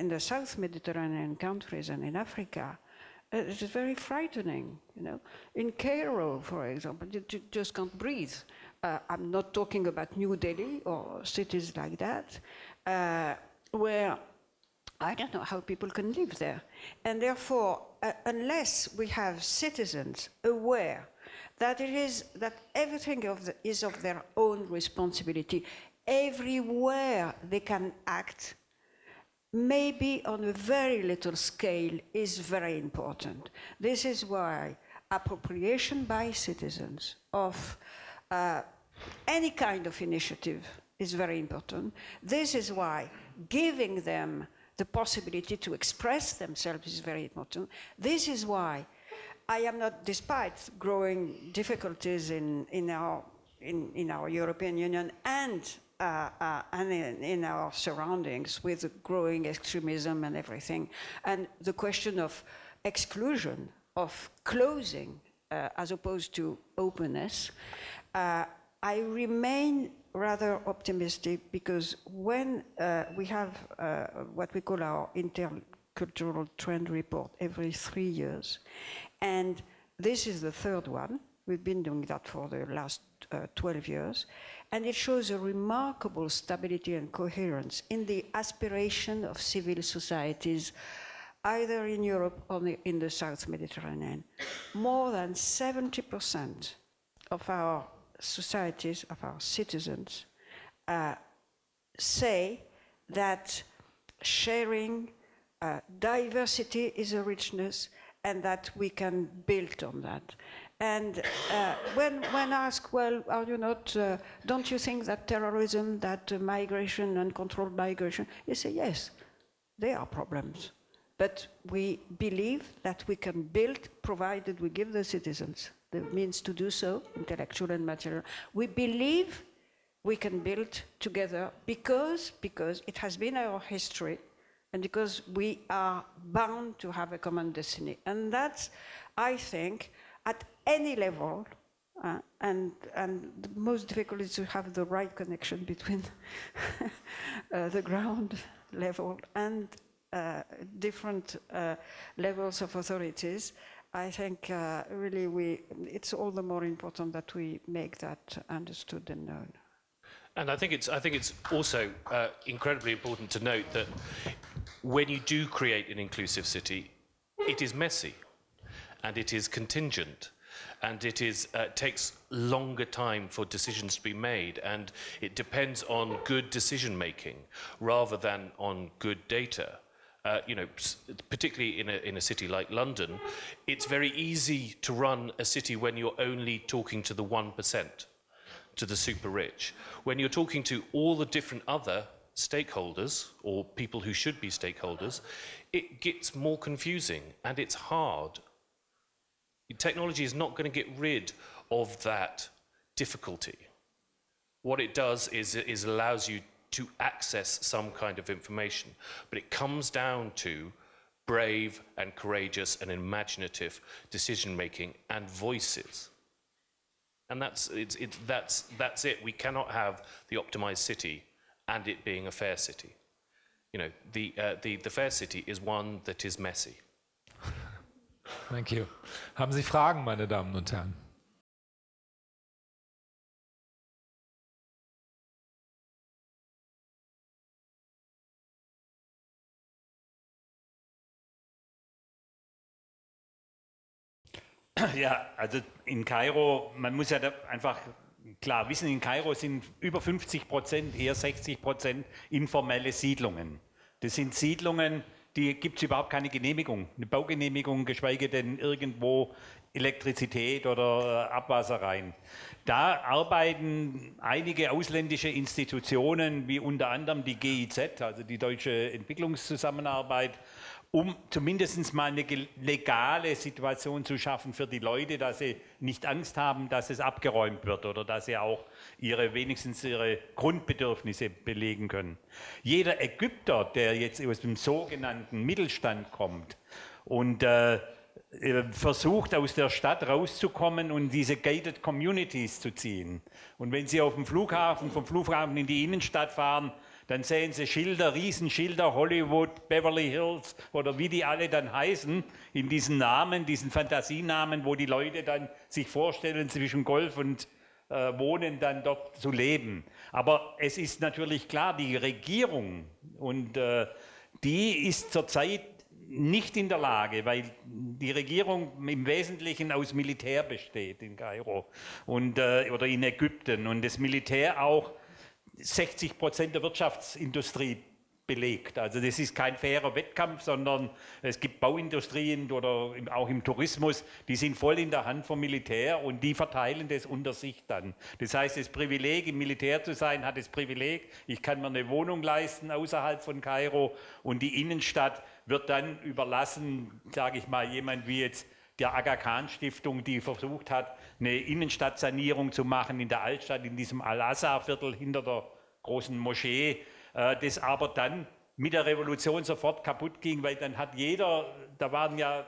the South Mediterranean countries and in Africa, it is very frightening. In Cairo, for example, you just can't breathe. I'm not talking about New Delhi or cities like that, where I don't know how people can live there. And therefore, unless we have citizens aware that everything is of their own responsibility, everywhere they can act, maybe on a very little scale, is very important. This is why appropriation by citizens of any kind of initiative is very important. This is why giving them the possibility to express themselves is very important. This is why I am not, despite growing difficulties in our European Union and in our surroundings with growing extremism and everything, and the question of exclusion, of closing as opposed to openness, I remain rather optimistic because when we have what we call our intercultural trend report every 3 years, and this is the third one. We've been doing that for the last 12 years, and it shows a remarkable stability and coherence in the aspiration of civil societies, either in Europe or in the South Mediterranean. More than 70% of our societies, of our citizens, say that sharing diversity is a richness and that we can build on that. And when asked, well, are you not, don't you think that terrorism, that migration, uncontrolled migration, you say, yes, there are problems. But we believe that we can build, provided we give the citizens the means to do so, intellectual and material. We believe we can build together because it has been our history and because we are bound to have a common destiny. And that's, I think, at any level, and the most difficult is to have the right connection between the ground level and different levels of authorities. I think really it's all the more important that we make that understood and known. And I think it's also incredibly important to note that when you do create an inclusive city, it is messy, and it is contingent, and it takes longer time for decisions to be made, and it depends on good decision making rather than on good data. You know, particularly in a city like London, it's very easy to run a city when you're only talking to the 1%, to the super rich. When you're talking to all the different other stakeholders, or people who should be stakeholders, it gets more confusing and it's hard. Technology is not going to get rid of that difficulty. What it does is allows you to access some kind of information, but it comes down to brave and courageous and imaginative decision making and voices, and that's it. We cannot have the optimized city and it being a fair city. You know, the fair city is one that is messy. Thank you. Haben Sie Fragen, meine Damen und Herren? Ja, also in Kairo, man muss ja da einfach klar wissen, in Kairo sind über 50%, eher 60% informelle Siedlungen. Das sind Siedlungen, die gibt es überhaupt keine Genehmigung, eine Baugenehmigung, geschweige denn irgendwo Elektrizität oder Abwasser rein. Da arbeiten einige ausländische Institutionen, wie unter anderem die GIZ, also die Deutsche Entwicklungszusammenarbeit, um zumindest mal eine legale Situation zu schaffen für die Leute, dass sie nicht Angst haben, dass es abgeräumt wird oder dass sie auch wenigstens ihre Grundbedürfnisse belegen können. Jeder Ägypter, der jetzt aus dem sogenannten Mittelstand kommt und versucht, aus der Stadt rauszukommen und diese gated communities zu ziehen. Und wenn Sie auf dem Flughafen, vom Flughafen in die Innenstadt fahren, dann sehen Sie Schilder, Riesenschilder, Hollywood, Beverly Hills oder wie die alle dann heißen, in diesen Namen, diesen Fantasienamen, wo die Leute dann sich vorstellen, zwischen Golf und Wohnen dann dort zu leben. Aber es ist natürlich klar, die Regierung, und die ist zurzeit nicht in der Lage, weil die Regierung im Wesentlichen aus Militär besteht in Kairo und, oder in Ägypten, und das Militär auch 60% der Wirtschaftsindustrie belegt. Also das ist kein fairer Wettkampf, sondern es gibt Bauindustrien oder auch im Tourismus, die sind voll in der Hand vom Militär und die verteilen das unter sich dann. Das heißt, das Privileg, im Militär zu sein, hat das Privileg, ich kann mir eine Wohnung leisten außerhalb von Kairo, und die Innenstadt wird dann überlassen, sage ich mal, jemand wie jetzt der Aga Khan Stiftung, die versucht hat, eine Innenstadtsanierung zu machen in der Altstadt, in diesem Al-Azhar-Viertel hinter der großen Moschee, das aber dann mit der Revolution sofort kaputt ging, weil dann hat jeder, da waren ja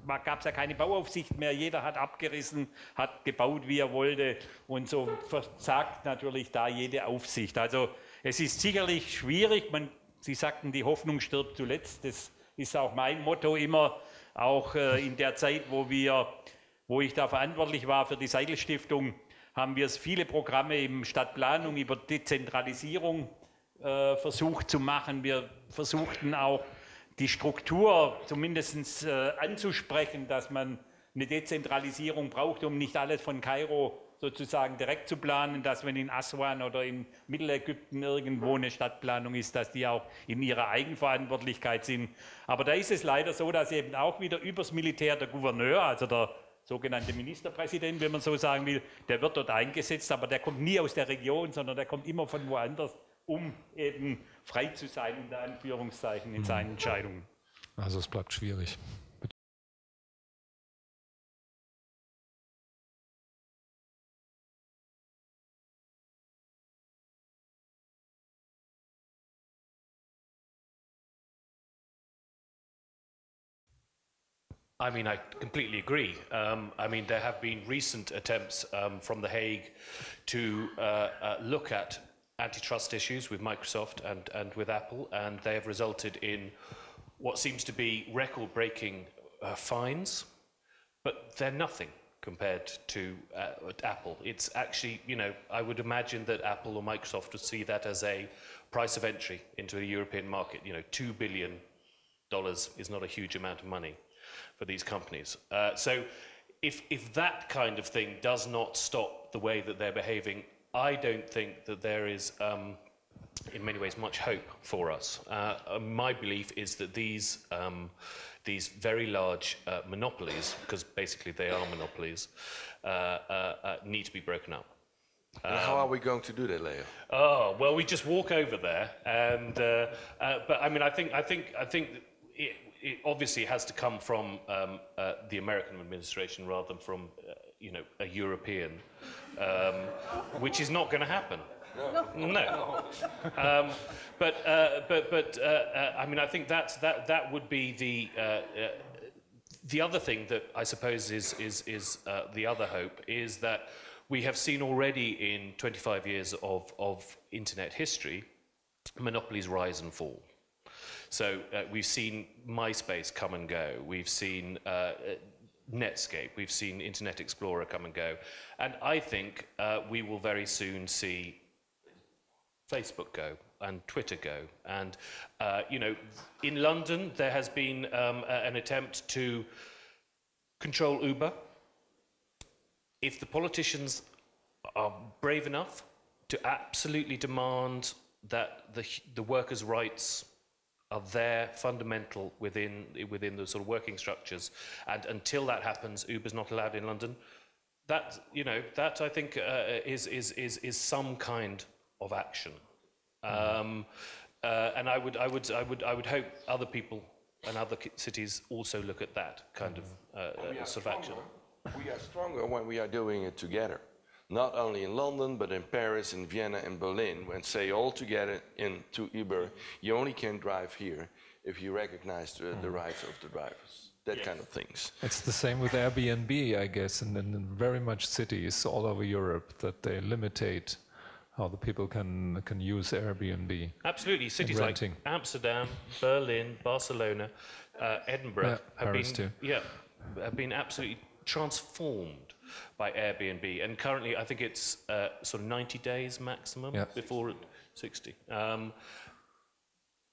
gab es ja keine Bauaufsicht mehr, jeder hat abgerissen, hat gebaut, wie er wollte und so versagt natürlich da jede Aufsicht. Also es ist sicherlich schwierig, Sie sagten, die Hoffnung stirbt zuletzt, das ist auch mein Motto immer, auch in der Zeit, wo ich da verantwortlich war für die Seidel-Stiftung, haben wir viele Programme in Stadtplanung über Dezentralisierung versucht zu machen. Wir versuchten auch die Struktur zumindest anzusprechen, dass man eine Dezentralisierung braucht, um nicht alles von Kairo sozusagen direkt zu planen, dass wenn in Aswan oder in Mittelägypten irgendwo eine Stadtplanung ist, dass die auch in ihrer Eigenverantwortlichkeit sind. Aber da ist es leider so, dass eben auch wieder übers Militär der Gouverneur, also der sogenannte Ministerpräsident, wenn man so sagen will, der wird dort eingesetzt, aber der kommt nie aus der Region, sondern der kommt immer von woanders, um eben frei zu sein, unter Anführungszeichen, in seinen Entscheidungen. Also es bleibt schwierig. I mean, I completely agree. I mean, there have been recent attempts from The Hague to look at antitrust issues with Microsoft and with Apple, and they have resulted in what seems to be record-breaking fines, but they're nothing compared to Apple. It's actually, you know, I would imagine that Apple or Microsoft would see that as a price of entry into a European market. You know, $2 billion is not a huge amount of money for these companies. So if that kind of thing does not stop the way that they're behaving, I don't think that there is, in many ways, much hope for us. My belief is that these very large monopolies, because basically they are monopolies, need to be broken up. And how are we going to do that, Leo? Oh, well, we just walk over there, and but I mean, I think it obviously has to come from the American administration rather than from you know, a European, which is not going to happen. No. But I mean, I think that would be the other thing that I suppose is the other hope is that we have seen already in 25 years of internet history, monopolies rise and fall. So we've seen MySpace come and go. We've seen Netscape. We've seen Internet Explorer come and go. And I think we will very soon see Facebook go and Twitter go. And, you know, in London, there has been an attempt to control Uber. If the politicians are brave enough to absolutely demand that the workers' rights are there, fundamental within the sort of working structures, and until that happens, Uber's not allowed in London. That, you know, that I think is some kind of action, and I would hope other people and other cities also look at that kind of sort of action. We are stronger when we are doing it together. Not only in London, but in Paris, in Vienna, and Berlin, when say all together into Uber, you only can drive here if you recognize the rights of the drivers. That kind of things. It's the same with Airbnb, I guess, and in very much cities all over Europe that they limitate how the people can use Airbnb. Absolutely, cities like Amsterdam, Berlin, Barcelona, Edinburgh have been absolutely transformed by Airbnb, and currently I think it's sort of 90 days maximum before 60.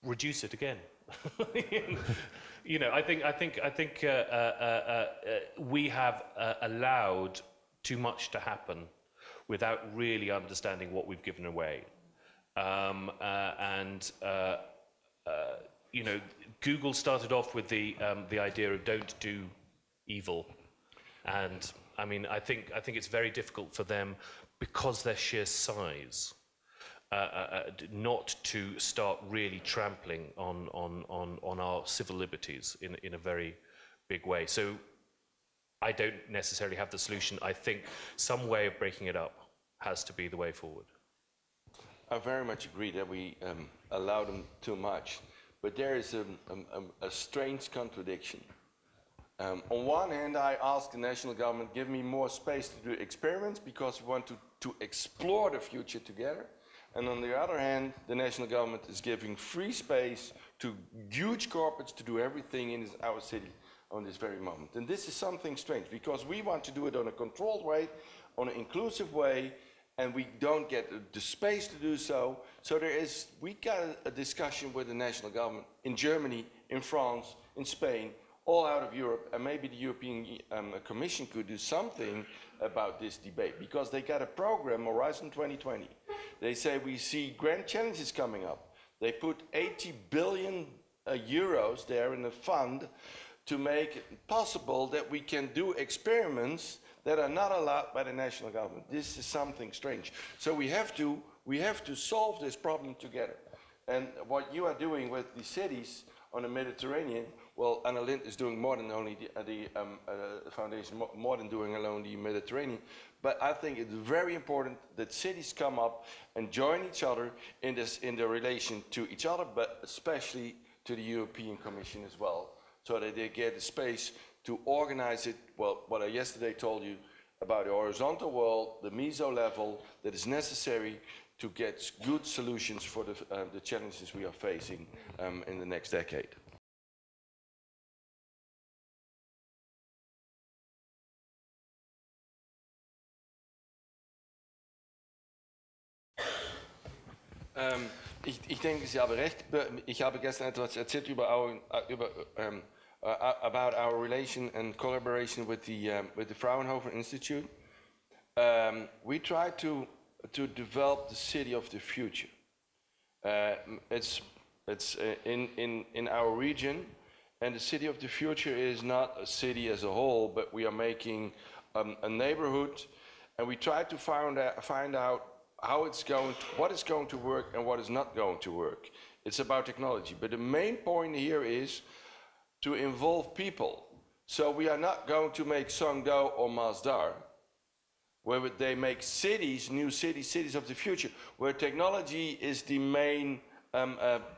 Reduce it again. You know, I think we have allowed too much to happen without really understanding what we've given away, you know, Google started off with the idea of don't do evil, and I mean, I think it's very difficult for them, because their sheer size, not to start really trampling on our civil liberties in a very big way. So I don't necessarily have the solution. I think some way of breaking it up has to be the way forward. I very much agree that we allow them too much, but there is a strange contradiction. On one hand, I ask the national government, give me more space to do experiments because we want to explore the future together. And on the other hand, the national government is giving free space to huge corporates to do everything in our city on this very moment. And this is something strange because we want to do it on a controlled way, on an inclusive way, and we don't get the space to do so. So we got a discussion with the national government in Germany, in France, in Spain, all out of Europe, and maybe the European Commission could do something about this debate because they got a program, Horizon 2020. They say we see grand challenges coming up. They put 80 billion euros there in a fund to make it possible that we can do experiments that are not allowed by the national government. This is something strange. So we have to solve this problem together. And what you are doing with the cities on the Mediterranean, well, Anna Lindh is doing more than only the foundation, more than doing alone the Mediterranean. But I think it's very important that cities come up and join each other in their relation to each other, but especially to the European Commission as well, so that they get the space to organize it. Well, what I yesterday told you about the horizontal world, the meso level that is necessary to get good solutions for the challenges we are facing in the next decade. Ich denke, Sie haben recht. Ich habe gestern etwas erzählt about our relation and collaboration with the Fraunhofer Institute. We try to develop the city of the future. It's in our region, and the city of the future is not a city as a whole, but we are making a neighborhood, and we try to find out how what is going to work and what is not going to work. It's about technology, but the main point here is to involve people. So we are not going to make Songdo or Masdar, where they make cities, new cities of the future, where technology is the main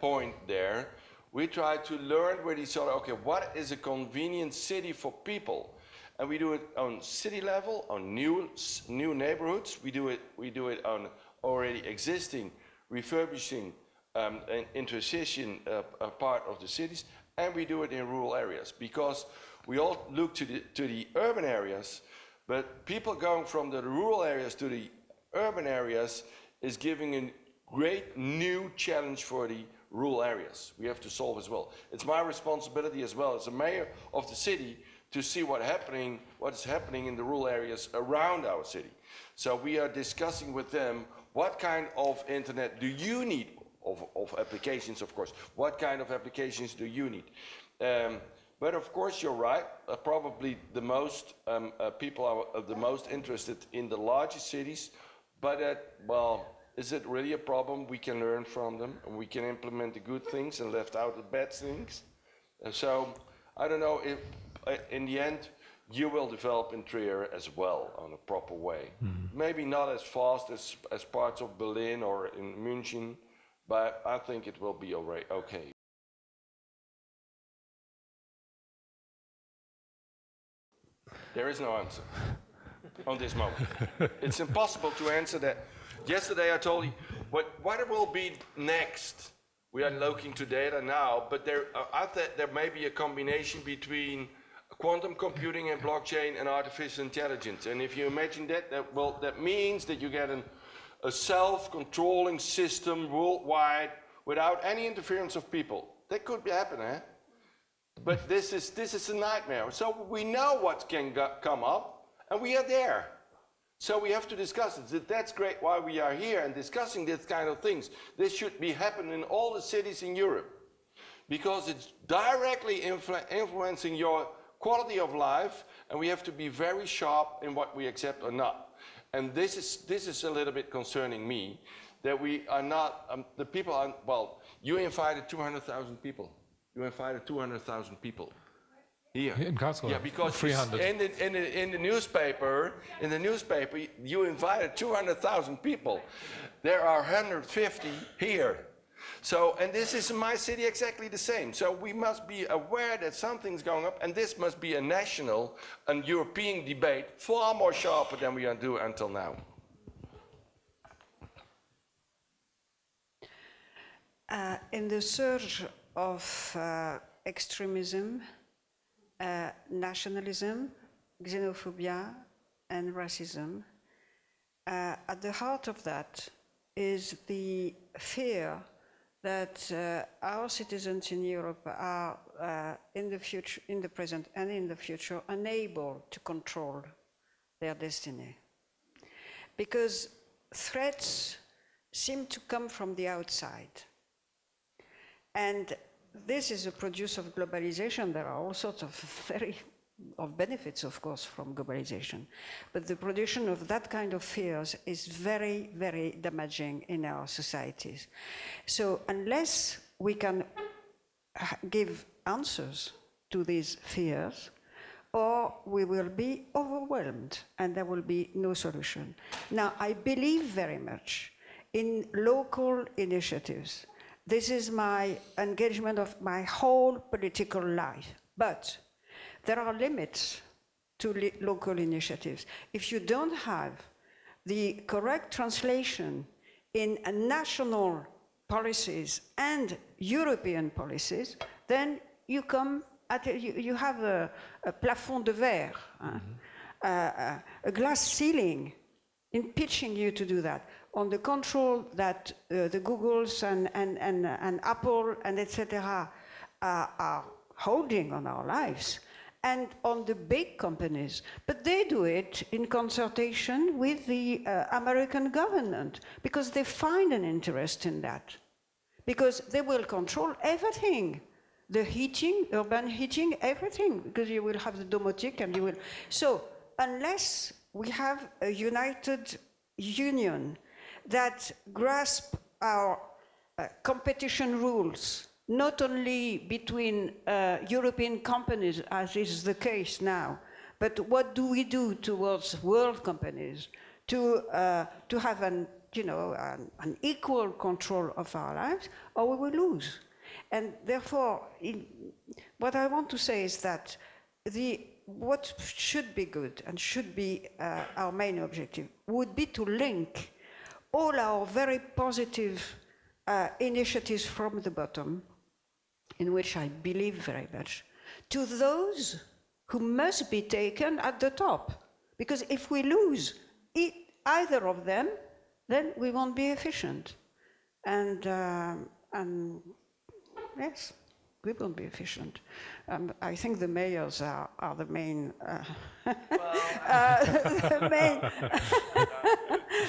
point there. We try to learn with each other, okay, what is a convenient city for people? And we do it on city level, on new neighborhoods. We do it on already existing, refurbishing and intercession part of the cities, and we do it in rural areas because we all look to the urban areas, but people going from the rural areas to the urban areas is giving a great new challenge for the rural areas. We have to solve as well. It's my responsibility as well as a mayor of the city to see what is happening in the rural areas around our city. So we are discussing with them what kind of internet do you need, of applications, of course. What kind of applications do you need? But of course, you're right. Probably the most people are the most interested in the largest cities. But well, is it really a problem? We can learn from them, and we can implement the good things and left out the bad things. So I don't know if in the end you will develop in Trier as well on a proper way. Maybe not as fast as parts of Berlin or in München, but I think it will be okay. There is no answer on this moment. It's impossible to answer that. Yesterday I told you what will be next. We are looking to data now, but I thought there may be a combination between quantum computing and blockchain and artificial intelligence. And if you imagine that means that you get a self-controlling system worldwide without any interference of people. That could be happening, eh? But this is a nightmare. So we know what can come up, and we are there. So we have to discuss it. That's great why we are here and discussing this kind of things. This should be happening in all the cities in Europe, because it's directly influencing your quality of life, and we have to be very sharp in what we accept or not. And this is a little bit concerning me, that we are not, the people are, well, you invited 200,000 people. You invited 200,000 people here. In Karlsruhe? Yeah, because 300. in the newspaper, you invited 200,000 people. There are 150 here. So, and this is in my city exactly the same. So we must be aware that something's going up, and this must be a national and European debate far more sharper than we do until now. In the surge of extremism, nationalism, xenophobia, and racism, at the heart of that is the fear that our citizens in Europe are in the future, in the present and in the future, unable to control their destiny. Because threats seem to come from the outside. And this is a produce of globalization. There are all sorts of benefits, of course, from globalization. But the production of that kind of fears is very, very damaging in our societies. So unless we can give answers to these fears, or we will be overwhelmed and there will be no solution. Now, I believe very much in local initiatives. This is my engagement of my whole political life. But there are limits to local initiatives. If you don't have the correct translation in national policies and European policies, then you come at you have a plafond de verre, a glass ceiling impinging you to do that, on the control that the Googles and Apple and etc. are holding on our lives, and on the big companies. But they do it in consultation with the American government, because they find an interest in that, because they will control everything. The heating, urban heating, everything, because you will have the domotic and you will. So unless we have a united union that grasp our competition rules, not only between European companies, as is the case now, but what do we do towards world companies to have an equal control of our lives, or we will lose. And therefore, what I want to say is that what should be good and should be our main objective would be to link all our very positive initiatives from the bottom, in which I believe very much, to those who must be taken at the top. Because if we lose either of them, then we won't be efficient. And yes, we won't be efficient. I think the mayors are the main, the main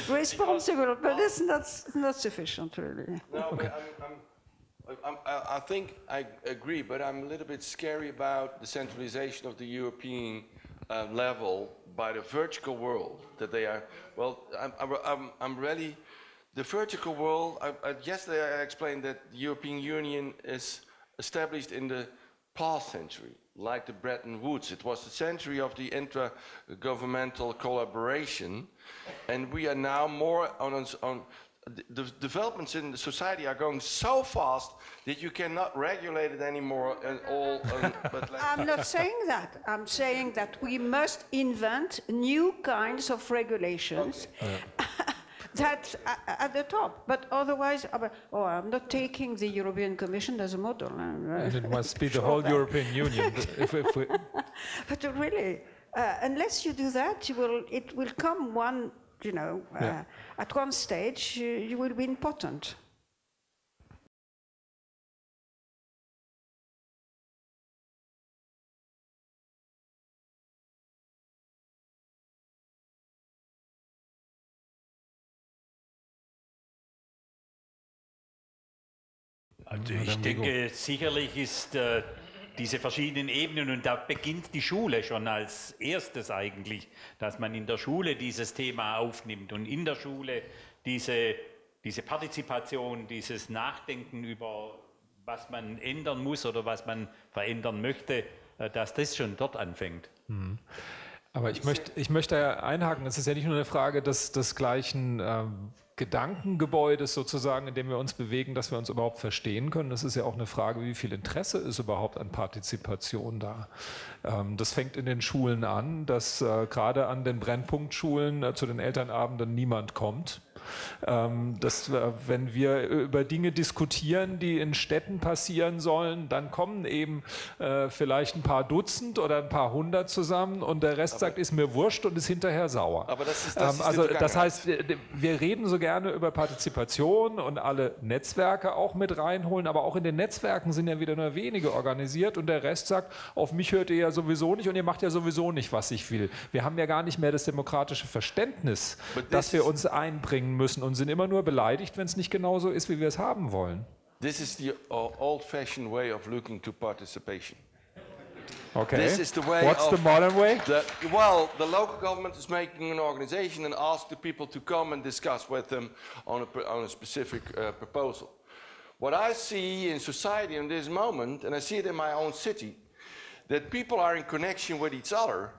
responsible, but it's not sufficient, really. No, okay. I think I agree, but I'm a little bit scary about the centralization of the European level by the vertical world that they are. Well, I'm really. The vertical world, yesterday I explained that the European Union is established in the past century, like the Bretton Woods. It was the century of the intra-governmental collaboration, and we are now more on the developments in the society are going so fast that you cannot regulate it anymore and all. But like I'm not saying that. I'm saying that we must invent new kinds of regulations. Okay. That's at the top, but otherwise, I'm not taking the European Commission as a model. And it must be the whole European Union. But really, unless you do that, it will come one, at one stage, you will be impotent. Also ich denke, sicherlich ist diese verschiedenen Ebenen, und da beginnt die Schule schon als erstes eigentlich, dass man in der Schule dieses Thema aufnimmt und in der Schule diese Partizipation, dieses Nachdenken über was man ändern muss oder was man verändern möchte, dass das schon dort anfängt. Mhm. Aber ich möchte einhaken, es ist ja nicht nur eine Frage des gleichen Gedankengebäudes sozusagen, in dem wir uns bewegen, dass wir uns überhaupt verstehen können. Das ist ja auch eine Frage, wie viel Interesse ist überhaupt an Partizipation da. Das fängt in den Schulen an, dass gerade an den Brennpunktschulen zu den Elternabenden niemand kommt. Dass, wenn wir über Dinge diskutieren, die in Städten passieren sollen, dann kommen eben vielleicht ein paar Dutzend oder ein paar hundert zusammen und der Rest sagt, ist mir wurscht und ist hinterher sauer. Aber das ist also das heißt, wir reden so gerne über Partizipation und alle Netzwerke auch mit reinholen, aber auch in den Netzwerken sind ja wieder nur wenige organisiert und der Rest sagt, auf mich hört ihr ja sowieso nicht und ihr macht ja sowieso nicht, was ich will. Wir haben ja gar nicht mehr das demokratische Verständnis, dass wir uns einbringen müssen und sind immer nur beleidigt, wenn es nicht genauso ist, wie wir es haben wollen. This is the old-fashioned way of looking to participation. Okay. This is the way What's the modern way? Well, the local government is making an organization and asks the people to come and discuss with them on a specific proposal. What I see in society in this moment, and I see it in my own city, that people are in connection with each other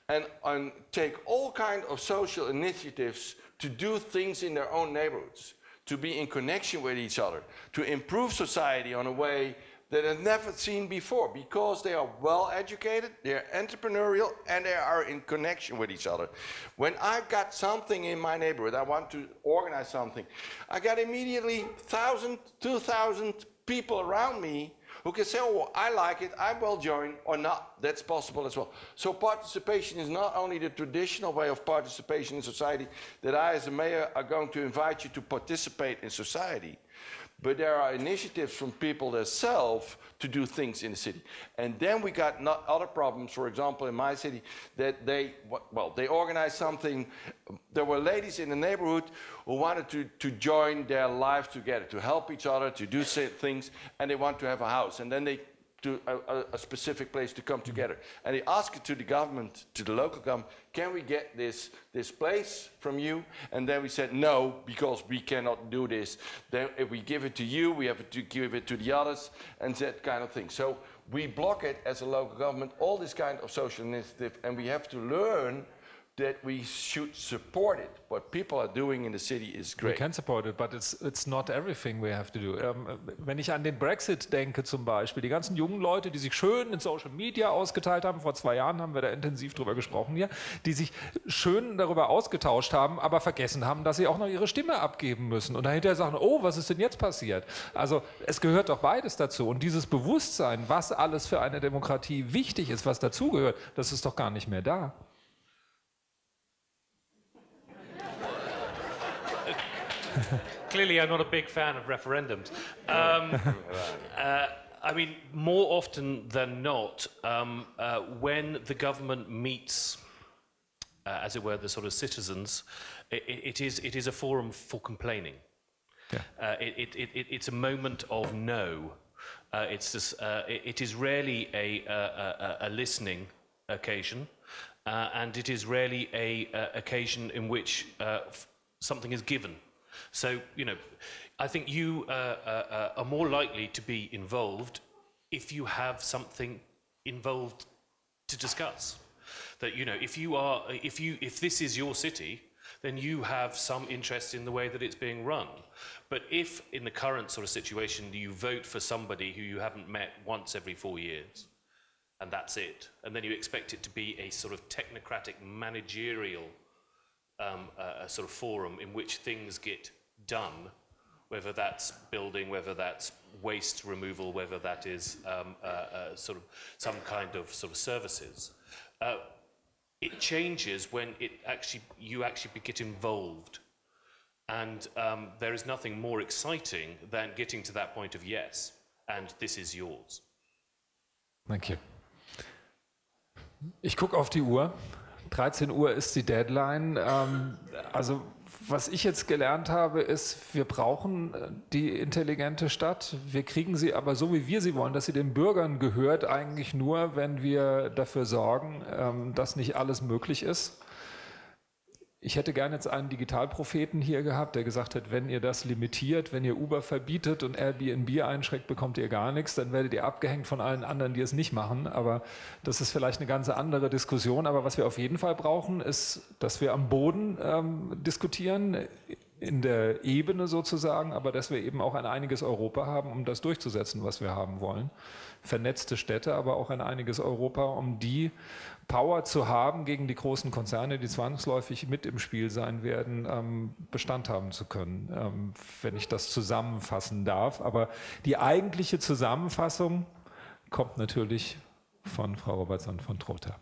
and take all kinds of social initiatives to do things in their own neighborhoods, to be in connection with each other, to improve society on a way that I've never seen before, because they are well educated, they're entrepreneurial, and they are in connection with each other. When I got something in my neighborhood, I want to organize something, I got immediately 1,000, 2,000 people around me who can say, oh, I like it, I will join, or not. That's possible as well. So participation is not only the traditional way of participation in society, that I as a mayor are going to invite you to participate in society, but there are initiatives from people themselves to do things in the city. And then we got not other problems, for example, in my city, that they organized something. There were ladies in the neighborhood who wanted to join their life together, to help each other, to do things, and they want to have a house. And then they to a specific place to come together. And they asked it to the government, to the local government, can we get this place from you? And then we said no, because we cannot do this. Then if we give it to you, we have to give it to the others, and that kind of thing. So we block it as a local government, all this kind of social initiative, and we have to learn that we should support it. What people are doing in the city is great. We can support it, but it's not everything we have to do. Wenn ich an den Brexit denke zum Beispiel, die ganzen jungen Leute, die sich schön in Social Media ausgeteilt haben, vor 2 Jahren haben wir da intensiv drüber gesprochen hier, die sich schön darüber ausgetauscht haben, aber vergessen haben, dass sie auch noch ihre Stimme abgeben müssen und dahinter sagen, oh, was ist denn jetzt passiert? Also es gehört doch beides dazu und dieses Bewusstsein, was alles für eine Demokratie wichtig ist, was dazugehört, das ist doch gar nicht mehr da. Clearly, I'm not a big fan of referendums. I mean, more often than not, when the government meets, as it were, the sort of citizens, it is a forum for complaining. Yeah. It's a moment of no. It is rarely a listening occasion, and it is rarely a occasion in which something is given. So, you know, I think you are more likely to be involved if you have something involved to discuss. That, you know, if this is your city, then you have some interest in the way that it's being run. But if in the current sort of situation you vote for somebody who you haven't met once every 4 years, and that's it, and then you expect it to be a sort of technocratic managerial a sort of forum in which things get done, whether that's building, whether that's waste removal, whether that is sort of some kind of sort of services. It changes when you actually get involved, and there is nothing more exciting than getting to that point of yes, and this is yours. Thank you. Ich gucke auf die Uhr. 13 Uhr ist die Deadline. Also was ich jetzt gelernt habe, ist, wir brauchen die intelligente Stadt. Wir kriegen sie aber so, wie wir sie wollen, dass sie den Bürgern gehört, eigentlich nur, wenn wir dafür sorgen, dass nicht alles möglich ist. Ich hätte gerne jetzt einen Digitalpropheten hier gehabt, der gesagt hat, wenn ihr das limitiert, wenn ihr Uber verbietet und Airbnb einschränkt, bekommt ihr gar nichts, dann werdet ihr abgehängt von allen anderen, die es nicht machen. Aber das ist vielleicht eine ganz andere Diskussion. Aber was wir auf jeden Fall brauchen, ist, dass wir am Boden diskutieren, in der Ebene sozusagen, aber dass wir eben auch ein einiges Europa haben, um das durchzusetzen, was wir haben wollen. Vernetzte Städte, aber auch ein einiges Europa, um die Power zu haben, gegen die großen Konzerne, die zwangsläufig mit im Spiel sein werden, Bestand haben zu können, wenn ich das zusammenfassen darf. Aber die eigentliche Zusammenfassung kommt natürlich von Frau Robertson von Trotha.